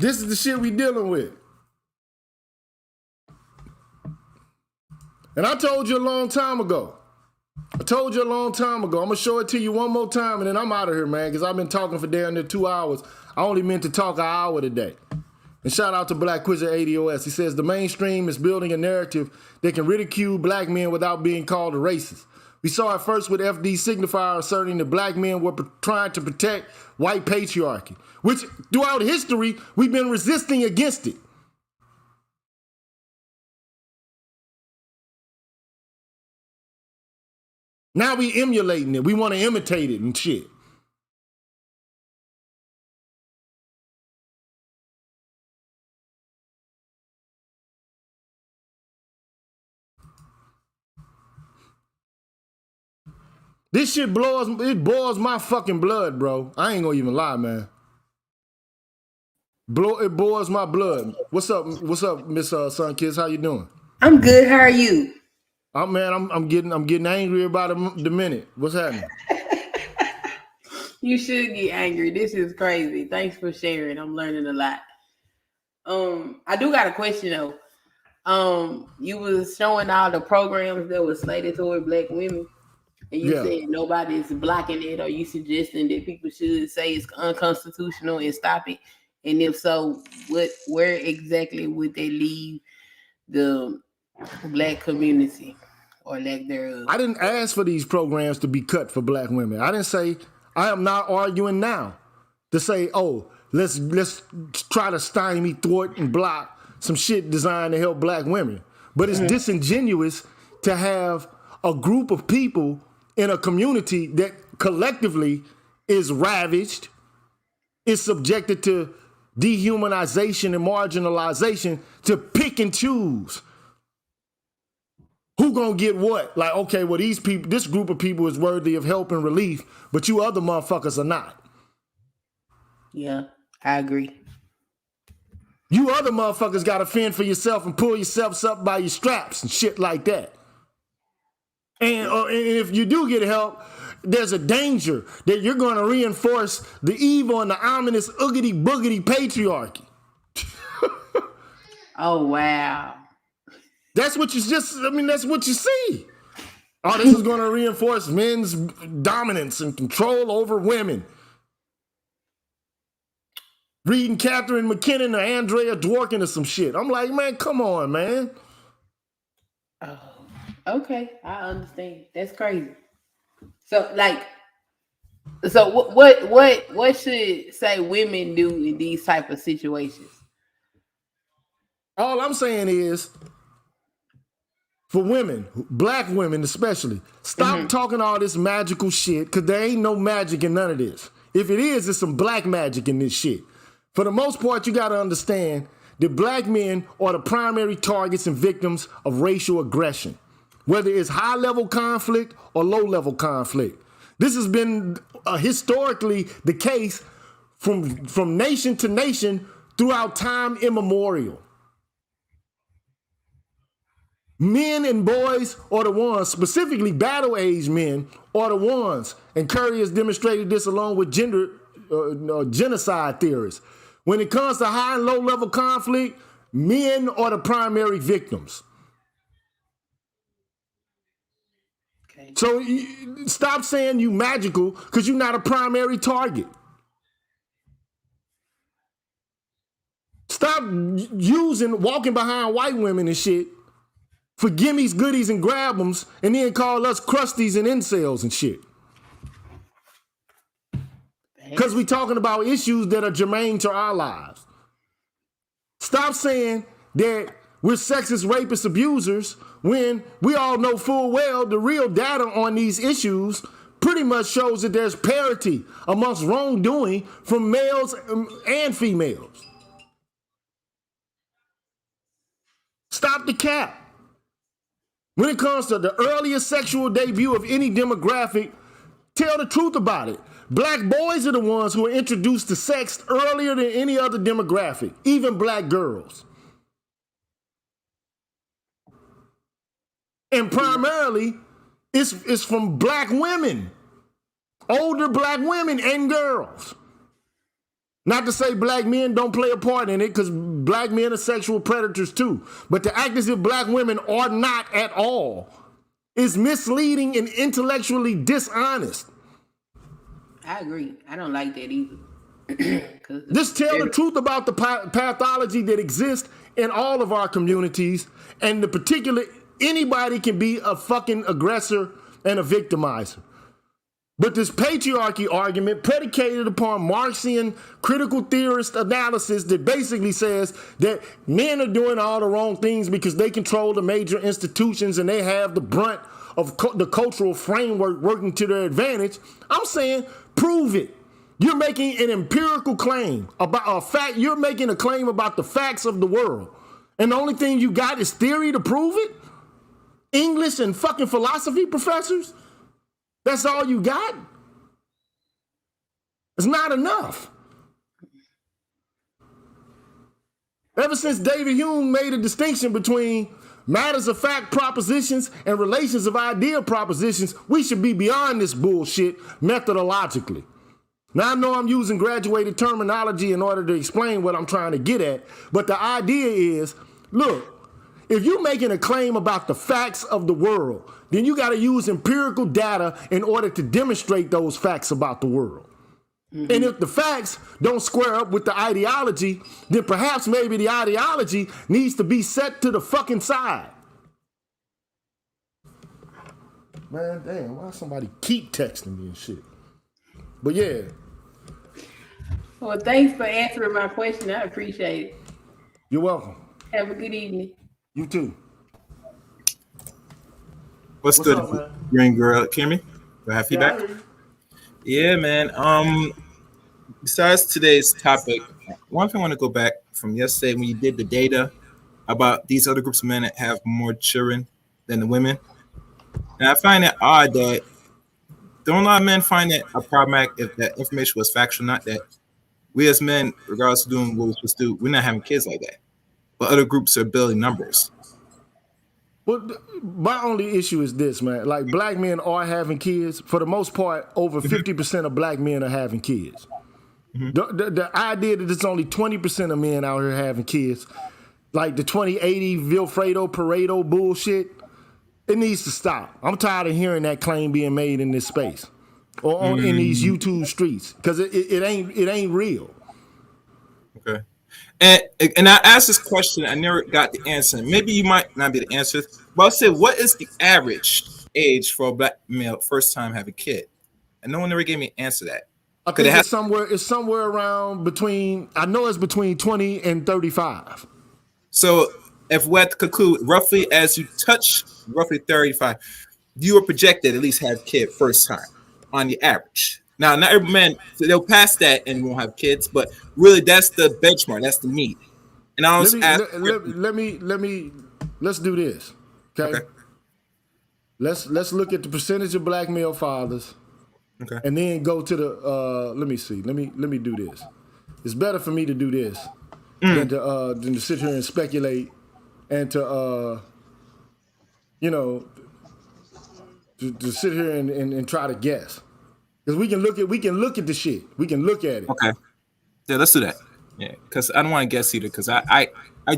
This is the shit we dealing with. And I told you a long time ago. I'm gonna show it to you one more time and then I'm out of here, man, because I've been talking for damn near 2 hours. I only meant to talk an hour today. And shout out to Black Quizzer ADOS. He says the mainstream is building a narrative that can ridicule black men without being called a racist. We saw it first with FD Signifier asserting that black men were trying to protect white patriarchy, which throughout history, we've been resisting against it. Now we emulating it. We want to imitate it and shit. This shit boils my fucking blood, bro. I ain't gonna even lie, man. It boils my blood. What's up, Miss Sun Kids? How you doing? I'm good. How are you? I'm getting angry about the minute. What's happening? You should get angry. This is crazy. Thanks for sharing. I'm learning a lot. I do got a question though. You was showing all the programs that was slated toward black women, and you said nobody's blocking it. Or you suggesting that people should say it's unconstitutional and stop it? And if so, where exactly would they leave the black community or lack thereof? I didn't ask for these programs to be cut for black women. I didn't say, I am not arguing now to say, oh, let's try to stymie, thwart, and block some shit designed to help black women. But it's disingenuous to have a group of people in a community that collectively is ravaged, is subjected to dehumanization and marginalization, to pick and choose who gonna get what. Like, okay, well, this group of people is worthy of help and relief, but you other motherfuckers are not. Yeah, I agree. You other motherfuckers gotta fend for yourself and pull yourselves up by your straps and shit like that. And if you do get help, there's a danger that you're going to reinforce the evil and the ominous oogity boogity patriarchy. Oh, wow. That's what that's what you see. Oh, this is going to reinforce men's dominance and control over women. Reading Catherine McKinnon or Andrea Dworkin or some shit. I'm like, man, come on, man. Oh, okay. I understand. That's crazy. So, what should say women do in these type of situations? All I'm saying is, for women, black women especially, stop talking all this magical shit, because there ain't no magic in none of this. If it is, it's some black magic in this shit. For the most part, you got to understand that black men are the primary targets and victims of racial aggression, whether it's high-level conflict or low-level conflict. This has been historically the case from nation to nation throughout time immemorial. Men and boys are the ones, specifically battle-age men, are the ones, and Curry has demonstrated this along with genocide theorists. When it comes to high and low-level conflict, men are the primary victims. Okay. So stop saying you magical, because you're not a primary target. Stop walking behind white women and shit for gimmies, goodies, and grab-ems, and then call us crusties and incels and shit. Because we talking about issues that are germane to our lives. Stop saying that we're sexist, rapist, abusers, when we all know full well the real data on these issues pretty much shows that there's parity amongst wrongdoing from males and females. Stop the cap. When it comes to the earliest sexual debut of any demographic, tell the truth about it. Black boys are the ones who are introduced to sex earlier than any other demographic, even black girls. And primarily, it's from black women, older black women and girls. Not to say black men don't play a part in it, because black men are sexual predators too. But to act as if black women are not at all is misleading and intellectually dishonest. I agree. I don't like that either. Just tell the truth about the pathology that exists in all of our communities, and the particular, anybody can be a fucking aggressor and a victimizer. But this patriarchy argument predicated upon Marxian critical theorist analysis that basically says that men are doing all the wrong things because they control the major institutions and they have the brunt of the cultural framework working to their advantage. I'm saying, prove it. You're making an empirical claim about a fact. You're making a claim about the facts of the world. And the only thing you got is theory to prove it? English and fucking philosophy professors? That's all you got? It's not enough. Ever since David Hume made a distinction between matters of fact propositions and relations of idea propositions, we should be beyond this bullshit methodologically. Now, I know I'm using graduated terminology in order to explain what I'm trying to get at, but the idea is, look, if you're making a claim about the facts of the world, then you got to use empirical data in order to demonstrate those facts about the world. Mm-hmm. And if the facts don't square up with the ideology, then perhaps maybe the ideology needs to be set to the fucking side. Man, damn, why somebody keep texting me and shit? But yeah. Well, thanks for answering my question. I appreciate it. You're welcome. Have a good evening. You too. What's good, up, green girl? Kimmy, do I have feedback? Yeah, man. Besides today's topic, one thing I want to go back from yesterday when you did the data about these other groups of men that have more children than the women, and I find it odd that don't a lot of men find it a problematic if that information was factual, not that we as men, regardless of doing what we're supposed to do, we're not having kids like that. But other groups are building numbers. Well, my only issue is this, man. Like, black men are having kids. For the most part, over 50% of black men are having kids. Mm-hmm. The idea that it's only 20% of men out here having kids, like the 2080 Vilfredo Pareto bullshit, it needs to stop. I'm tired of hearing that claim being made in this space or in these YouTube streets, because it ain't real. Okay. And I asked this question, I never got the answer. Maybe you might not be the answer, but I said, what is the average age for a black male first time having a kid? And no one ever gave me an answer to that. I think it's somewhere around between, I know it's between 20 and 35. So if we had to conclude, roughly as you touch roughly 35, you are projected at least have a kid first time on the average. Now, not every man, so they'll pass that and won't have kids, but really that's the benchmark, that's the meat. And I was let's do this. Okay. Let's look at the percentage of black male fathers. Okay. And then go to the let me see. Let me do this. It's better for me to do this than to sit here and speculate and to to sit here and try to guess. Because we can look at the shit. We can look at it. Okay. Yeah, let's do that. Yeah, because I don't want to guess either. Because I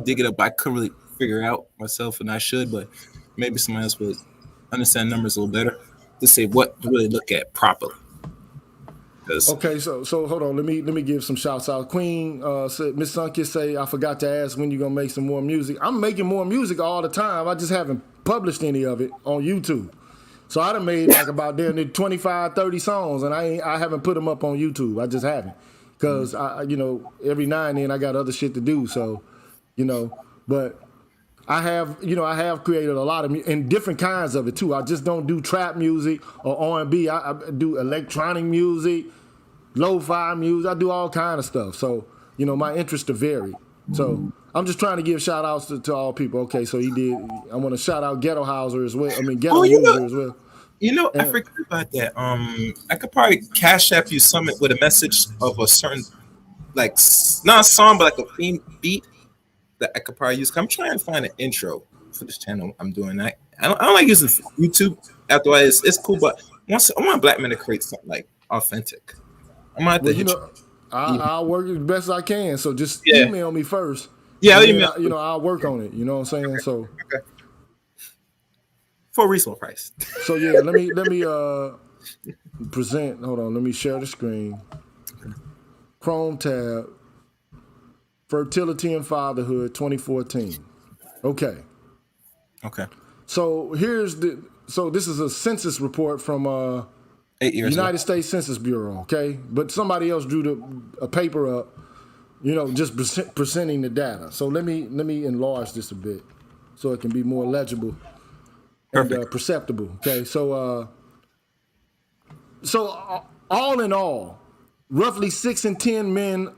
dig it up. I couldn't really figure it out myself, and I should. But maybe somebody else would understand numbers a little better to say what to really look at properly. Okay, so hold on. Let me give some shouts out. Queen said, Miss Sunkist say, I forgot to ask when you gonna make some more music. I'm making more music all the time. I just haven't published any of it on YouTube. So I done made like about 25, 30 songs, and I haven't put them up on YouTube. I just haven't, because every now and then I got other shit to do. So, but I have created a lot of and different kinds of it too. I just don't do trap music or R&B. I do electronic music, lo-fi music. I do all kind of stuff. So my interests are varied. So I'm just trying to give shout outs to all people. Okay, so he did. I want to shout out Ghetto Houser as well. I mean Ghetto User as well. I forgot about that. I could probably cash app you something with a message of a certain, like, not a song, but like a theme beat that I could probably use. I'm trying to find an intro for this channel. I'm doing that. I don't like using YouTube. Afterwards, it's cool, but I want black men to create something like authentic. I'm gonna have to I'll work as best I can. So just Yeah. email me first. Yeah, and then email. you know, I'll work on it. You know what I'm saying? So For a reasonable price. so yeah, let me present. Hold on, let me share the screen. Chrome tab. Fertility and Fatherhood 2014. Okay. Okay. So this is a census report from 8 years United ago. States Census Bureau, okay? But somebody else drew a paper up, you know, just presenting the data. So let me enlarge this a bit so it can be more legible and perceptible, okay? So all in all, roughly 6 in 10 men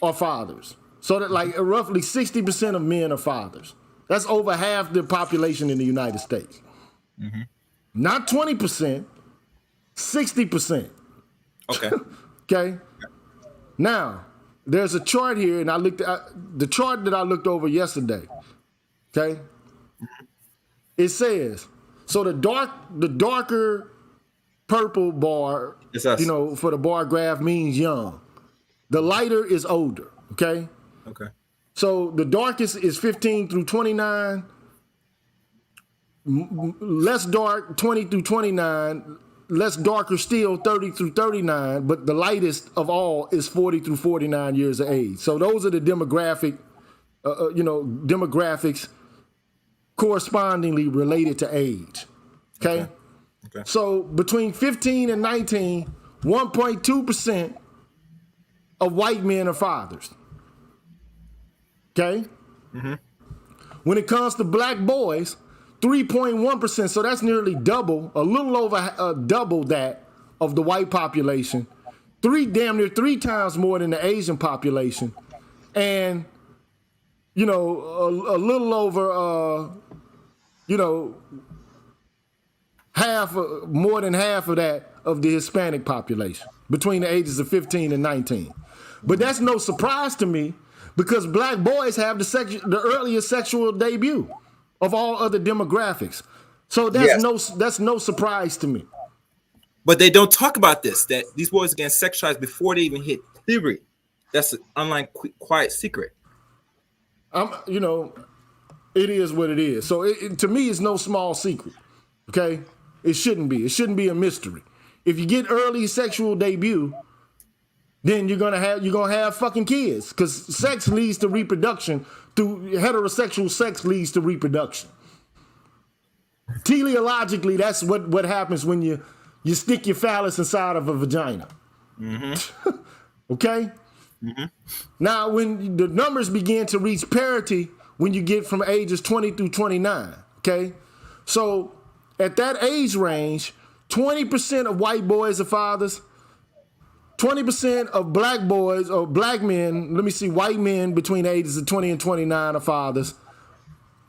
are fathers. So that like roughly 60% of men are fathers. That's over half the population in the United States. Mm-hmm. Not 20%, 60%. Okay. Okay. Now, there's a chart here, and I looked at the chart that I looked over yesterday. Okay. It says, so the darker purple bar, you know, for the bar graph means young. The lighter is older. Okay. Okay. So the darkest is 15 through 29, less dark 20 through 29, less darker still 30 through 39, but the lightest of all is 40 through 49 years of age. So those are the demographics correspondingly related to age. Okay? Okay. So between 15 and 19, 1.2% of white men are fathers. Okay? Mm-hmm. When it comes to black boys, 3.1%, so that's nearly double, a little over double that of the white population. Damn near 3 times more than the Asian population. And, you know, a little over, more than half of that of the Hispanic population between the ages of 15 and 19. But that's no surprise to me, because black boys have the earliest sexual debut of all other demographics. So that's no surprise to me. But they don't talk about this, that these boys are getting sexualized before they even hit puberty. That's an online quiet secret. You know, it is what it is. So to me, it's no small secret. Okay? It shouldn't be. It shouldn't be a mystery. If you get early sexual debut, then you're gonna have fucking kids, because sex leads to reproduction. Through heterosexual sex leads to reproduction. Teleologically, that's what happens when you stick your phallus inside of a vagina. Mm-hmm. Okay? Mm-hmm. Now, when the numbers begin to reach parity, when you get from ages 20 through 29, okay? So at that age range, 20% of white boys are fathers, 20% of black boys or black men, white men between the ages of 20 and 29 are fathers.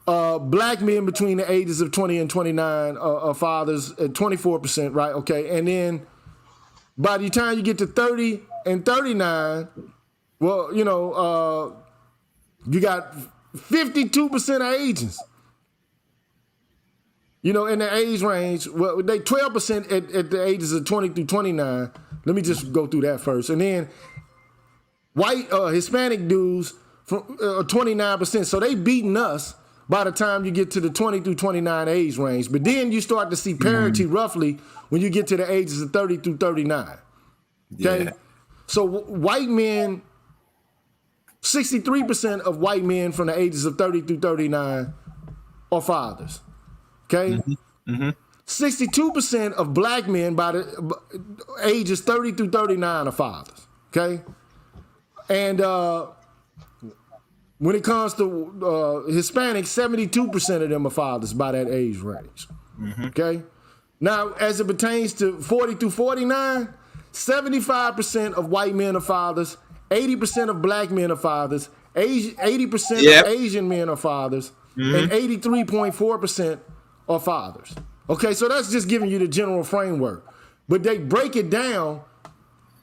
Black men between the ages of 20 and 29 are fathers at 24%, right? Okay. And then by the time you get to 30 and 39, well, you got 52% of Asians. You know, in the age range, well, they 12% at the ages of 20 through 29. Let me just go through that first. And then white Hispanic dudes from 29%. So they beating us by the time you get to the 20 through 29 age range. But then you start to see parity roughly when you get to the ages of 30 through 39. Okay? Yeah. So white men, 63% of white men from the ages of 30 through 39 are fathers. Okay? Mm-hmm. Mm-hmm. 62% of black men by the ages 30 through 39 are fathers. Okay? And when it comes to Hispanics, 72% of them are fathers by that age range. Mm-hmm. Okay? Now, as it pertains to 40 through 49, 75% of white men are fathers, 80% of black men are fathers, 80% of Asian men are fathers, and 83.4% are fathers. Okay, so that's just giving you the general framework. But they break it down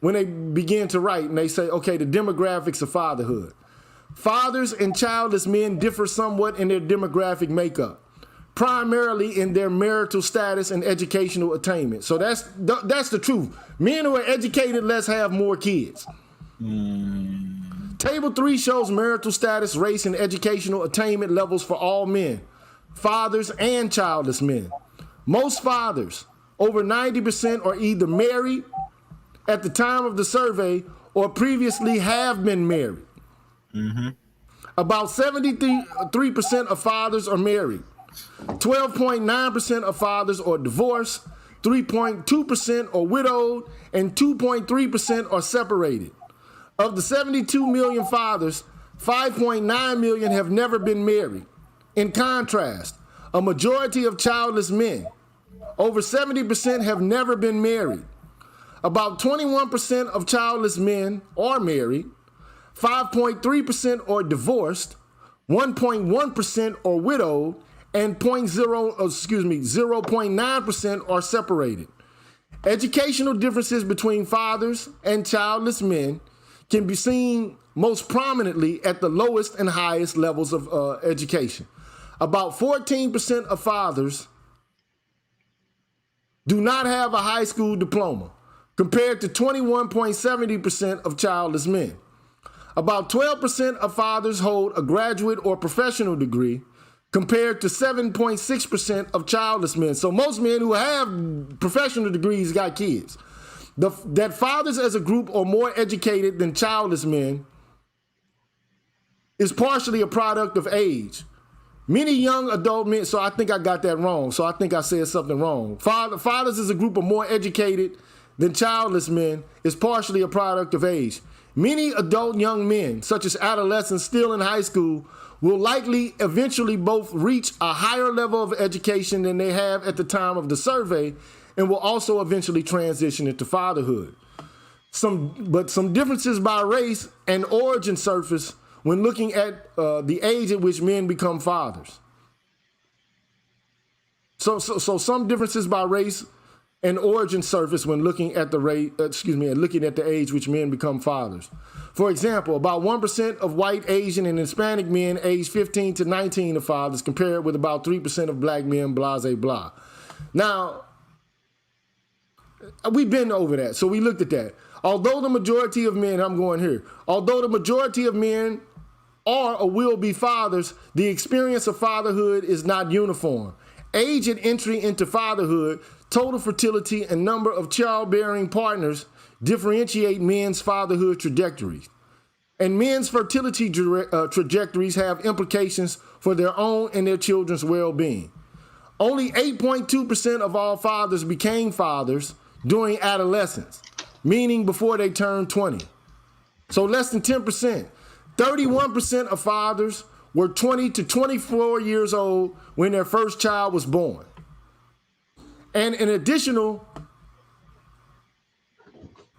when they begin to write, and they say, okay, the demographics of fatherhood. Fathers and childless men differ somewhat in their demographic makeup, primarily in their marital status and educational attainment. So that's the truth. Men who are educated, let's have more kids. Table 3 shows marital status, race, and educational attainment levels for all men, fathers and childless men. Most fathers, over 90%, are either married at the time of the survey or previously have been married. About 73% of fathers are married. 12.9% of fathers are divorced. 3.2% are widowed, and 2.3% are separated. Of the 72 million fathers, 5.9 million have never been married. In contrast, a majority of childless men, over 70%, have never been married. About 21% of childless men are married, 5.3% are divorced, 1.1% are widowed, and 0.9% are separated. Educational differences between fathers and childless men can be seen most prominently at the lowest and highest levels of education. About 14% of fathers do not have a high school diploma, compared to 21.70% of childless men. About 12% of fathers hold a graduate or professional degree, compared to 7.6% of childless men. So most men who have professional degrees got kids. That fathers as a group are more educated than childless men is partially a product of age. Many young adult men, so I think I got that wrong. So I think I said something wrong. Fathers as a group are more educated than childless men is partially a product of age. Many adult young men, such as adolescents still in high school, will likely eventually both reach a higher level of education than they have at the time of the survey, and will also eventually transition into fatherhood. But some differences by race and origin surface when looking at the age at which men become fathers. So some differences by race and origin surface when looking at looking at the age which men become fathers. For example, about 1% of white, Asian, and Hispanic men aged 15 to 19 are fathers, compared with about 3% of black men, blah, blah. Now, we've been over that, so we looked at that. Although the majority of men are or will be fathers, the experience of fatherhood is not uniform. Age and entry into fatherhood, total fertility, and number of childbearing partners differentiate men's fatherhood trajectories. And men's fertility trajectories have implications for their own and their children's well-being. Only 8.2% of all fathers became fathers during adolescence, meaning before they turned 20. So less than 10%. 31% of fathers were 20 to 24 years old when their first child was born. And an additional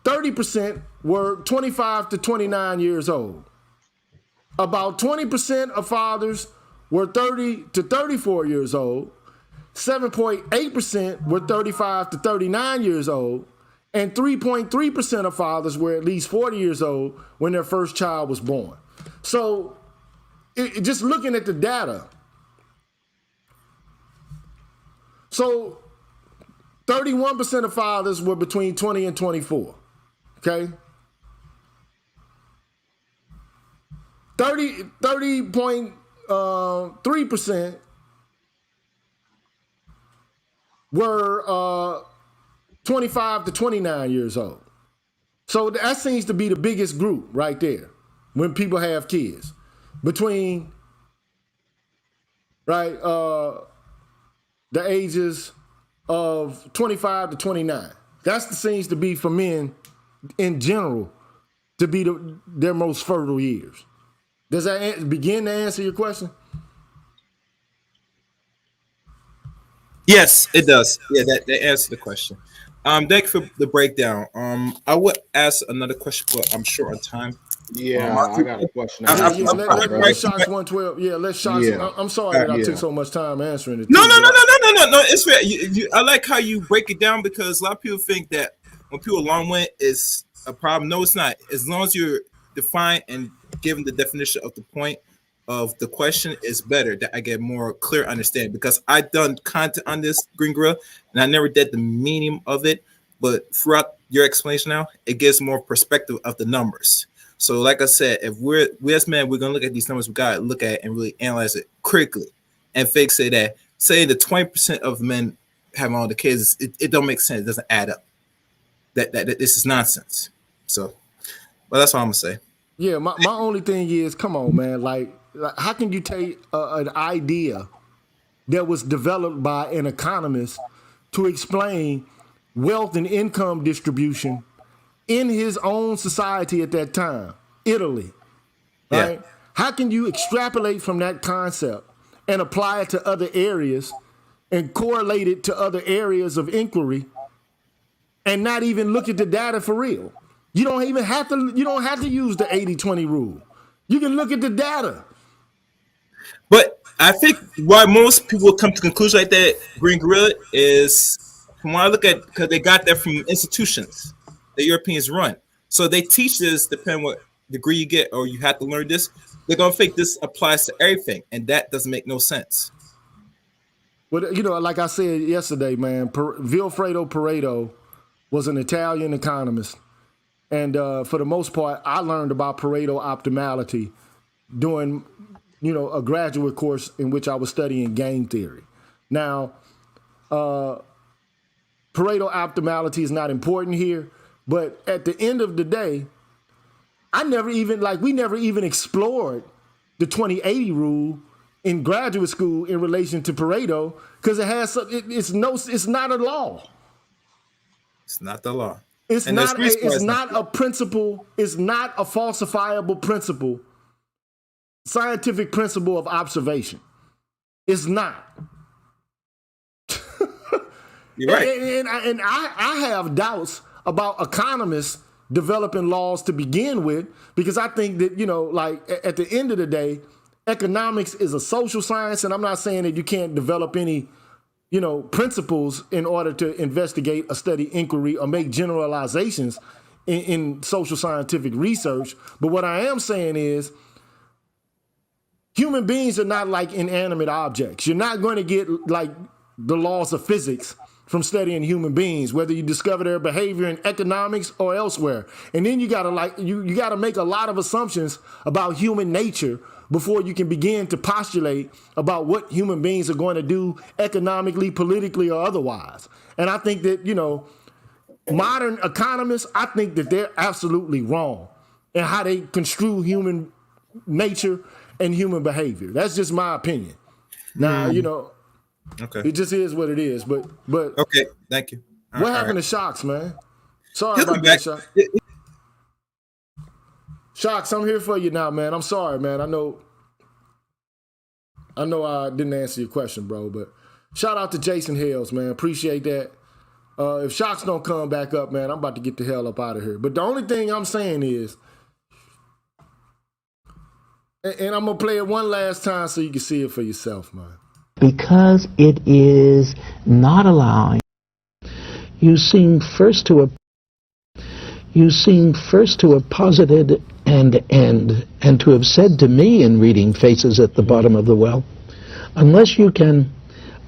30% were 25 to 29 years old. About 20% of fathers were 30 to 34 years old. 7.8% were 35 to 39 years old. And 3.3% of fathers were at least 40 years old when their first child was born. So just looking at the data, so 31% of fathers were between 20 and 24, okay? 30.3% were 25 to 29 years old. So that seems to be the biggest group right there when people have kids. Between, right, the ages of 25 to 29. That seems to be for men in general to be their most fertile years. Does that begin to answer your question? Yes, it does. Yeah, that answers the question. Thank you for the breakdown. I would ask another question, but I'm short on time. Yeah, I got a question. Let's Shots 112. Yeah, let's Shots. Yeah. I'm sorry that I took so much time answering it. No. It's fair. I like how you break it down, because a lot of people think that when people are long-winded is a problem. No, it's not. As long as you're defined and given the definition of the point of the question, is better, that I get more clear understanding, because I've done content on this, Green Gorilla, and I never did the meaning of it. But throughout your explanation now, it gives more perspective of the numbers. So, like I said, if we as men, we're gonna look at these numbers, we gotta look at it and really analyze it critically, and fake say that say the 20% of men having all the kids, it don't make sense. It doesn't add up. That this is nonsense. So, but that's all I'm gonna say. Yeah, my only thing is, come on, man. Like how can you take an idea that was developed by an economist to explain wealth and income distribution in his own society at that time, Italy, right? Yeah. How can you extrapolate from that concept and apply it to other areas and correlate it to other areas of inquiry and not even look at the data for real? You don't have to use the 80-20 rule. You can look at the data. But I think why most people come to conclusions like that, Green Gorilla, is from what I look at, because they got that from institutions the Europeans run. So they teach this, depending on what degree you get, or you have to learn this. They're gonna think this applies to everything, and that doesn't make no sense. Well, like I said yesterday, man, Vilfredo Pareto was an Italian economist, and for the most part, I learned about Pareto optimality doing, a graduate course in which I was studying game theory. Now, Pareto optimality is not important here, but at the end of the day, we never even explored the 20-80 rule in graduate school in relation to Pareto because it's not a law. It's not the law. It's not a principle. It's not a falsifiable principle. Scientific principle of observation. It's not. You're right. And I have doubts about economists developing laws to begin with, because I think that, at the end of the day, economics is a social science, and I'm not saying that you can't develop any, principles in order to investigate a study inquiry or make generalizations in social scientific research. But what I am saying is human beings are not like inanimate objects. You're not going to get like the laws of physics from studying human beings, whether you discover their behavior in economics or elsewhere. And then you gotta make a lot of assumptions about human nature before you can begin to postulate about what human beings are going to do economically, politically, or otherwise. And I think that, modern economists, I think that they're absolutely wrong in how they construe human nature and human behavior. That's just my opinion. Now, okay, it just is what it is. But okay, thank you. What happened to Shocks, man? Sorry He'll about be that, back. Shocks. Shocks, I'm here for you now, man. I'm sorry, man. I know I didn't answer your question, bro, but shout out to Jason Hales, man. Appreciate that. If Shocks don't come back up, man, I'm about to get the hell up out of here. But the only thing I'm saying is, and I'm going to play it one last time so you can see it for yourself, man. Because it is not allowing. You seem first to have posited and end, and to have said to me in reading Faces at the Bottom of the Well, unless you can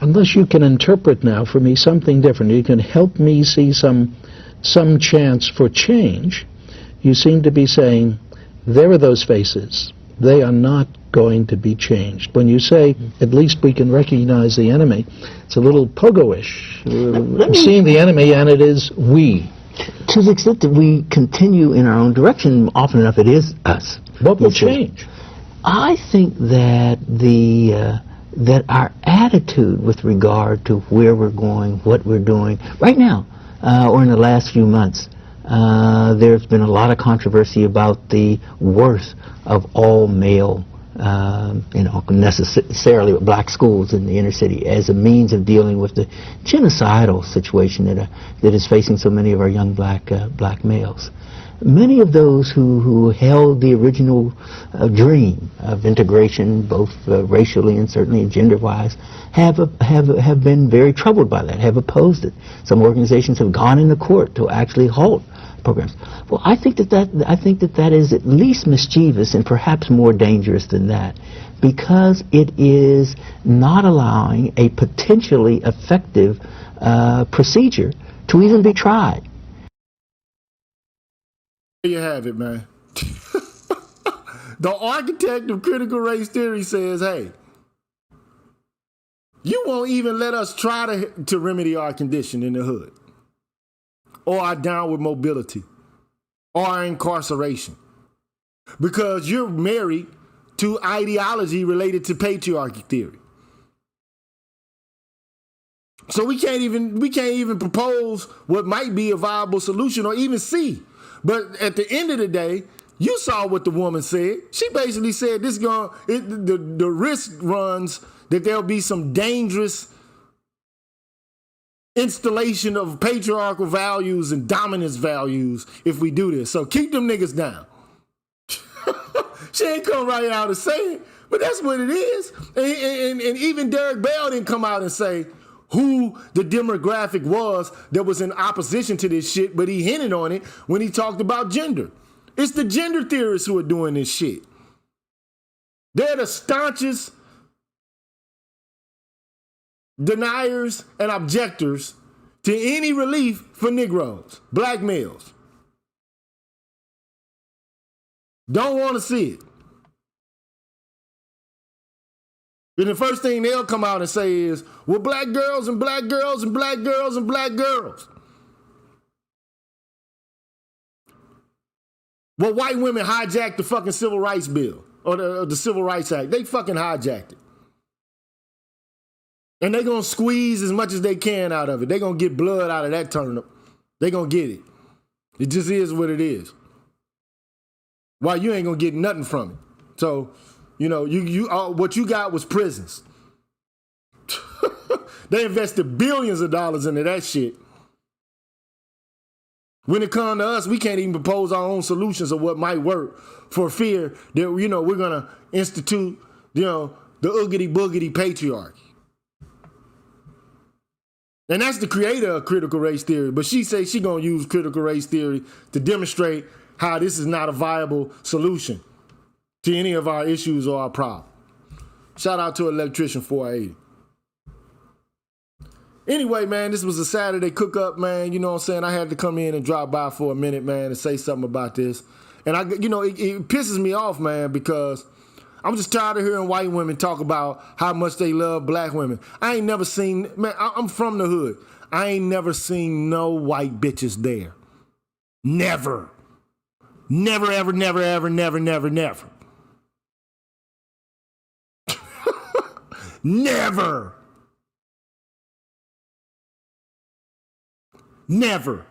interpret now for me something different, you can help me see some chance for change, you seem to be saying, there are those faces. They are not going to be changed. When you say, at least we can recognize the enemy, it's a little pogo-ish. Seeing the enemy, and it is we. To the extent that we continue in our own direction, often enough it is us. What will change? I think that that our attitude with regard to where we're going, what we're doing, right now, or in the last few months, there's been a lot of controversy about the worth of all male, necessarily with black schools in the inner city as a means of dealing with the genocidal situation that is facing so many of our young black males. Many of those who held the original dream of integration, both racially and certainly gender-wise, have been very troubled by that, have opposed it. Some organizations have gone into court to actually halt programs. Well, I think that is at least mischievous and perhaps more dangerous than that, because it is not allowing a potentially effective procedure to even be tried. There you have it, man. The architect of critical race theory says, hey, you won't even let us try to remedy our condition in the hood, or our downward mobility, or our incarceration, because you're married to ideology related to patriarchy theory. So we can't even propose what might be a viable solution or even see. But at the end of the day, you saw what the woman said. She basically said the risk runs that there'll be some dangerous installation of patriarchal values and dominance values if we do this. So keep them niggas down. She ain't come right out and say it, but that's what it is. And even Derek Bell didn't come out and say who the demographic was that was in opposition to this shit, but he hinted on it when he talked about gender. It's the gender theorists who are doing this shit. They're the staunchest deniers and objectors to any relief for Negroes, black males. Don't want to see it. Then the first thing they'll come out and say is, well, black girls and black girls and black girls and black girls. Well, white women hijacked the fucking Civil Rights Bill or the Civil Rights Act. They fucking hijacked it. And they're going to squeeze as much as they can out of it. They're going to get blood out of that turnip. They're going to get it. It just is what it is. Why you ain't going to get nothing from it. So, you know, what you got was prisons. They invested billions of dollars into that shit. When it comes to us, we can't even propose our own solutions of what might work for fear that, you know, we're going to institute, you know, the oogity boogity patriarchy. And that's the creator of critical race theory. But she says she's going to use critical race theory to demonstrate how this is not a viable solution to any of our issues or our problems. Shout out to Electrician 480. Anyway, man, this was a Saturday cook-up, man. You know what I'm saying? I had to come in and drop by for a minute, man, and say something about this. And, it pisses me off, man, because I'm just tired of hearing white women talk about how much they love black women. I ain't never seen, man, I'm from the hood. I ain't never seen no white bitches there. Never. Never, ever, never, ever, never, never, never. Never. Never.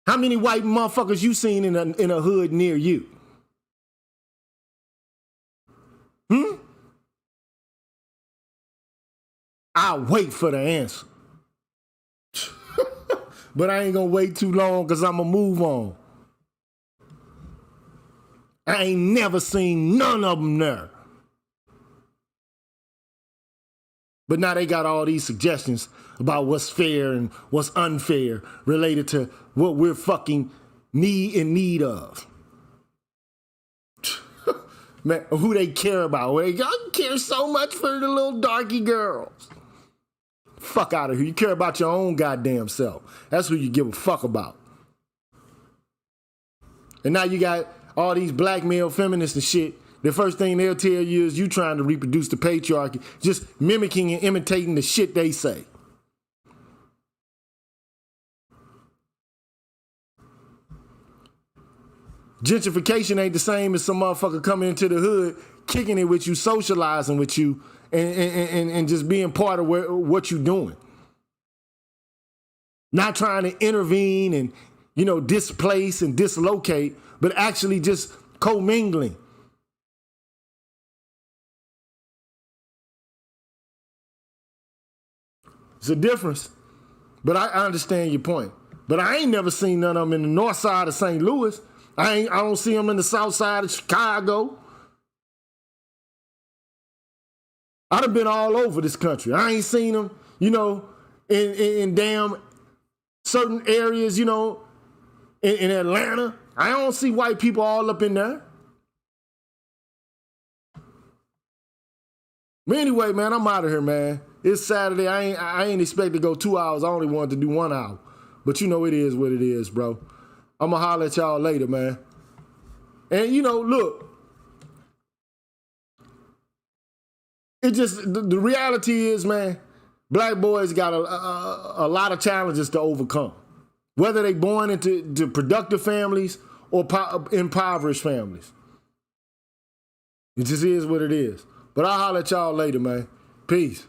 How many white motherfuckers you seen in a hood near you? I'll wait for the answer. But I ain't gonna wait too long because I'm gonna move on. I ain't never seen none of them there. But now they got all these suggestions about what's fair and what's unfair related to what we're fucking in need of. Man, who they care about. Well, y'all care so much for the little darky girls. Fuck out of here. You care about your own goddamn self. That's who you give a fuck about. And now you got all these black male feminists and shit. The first thing they'll tell you is you trying to reproduce the patriarchy, just mimicking and imitating the shit they say. Gentrification ain't the same as some motherfucker coming into the hood, kicking it with you, socializing with you, and just being part of what you're doing. Not trying to intervene and, you know, displace and dislocate, but actually just commingling. It's a difference, but I understand your point. But I ain't never seen none of them in the north side of St. Louis. I don't see them in the south side of Chicago. I done been all over this country. I ain't seen them, you know, in damn certain areas, you know, in Atlanta. I don't see white people all up in there. But anyway, man, I'm out of here, man. It's Saturday. I ain't expect to go 2 hours. I only wanted to do 1 hour. But you know it is what it is, bro. I'm going to holler at y'all later, man. And, you know, look, it just, the reality is, man, black boys got a lot of challenges to overcome. Whether they born into productive families or impoverished families. It just is what it is. But I'll holler at y'all later, man. Peace.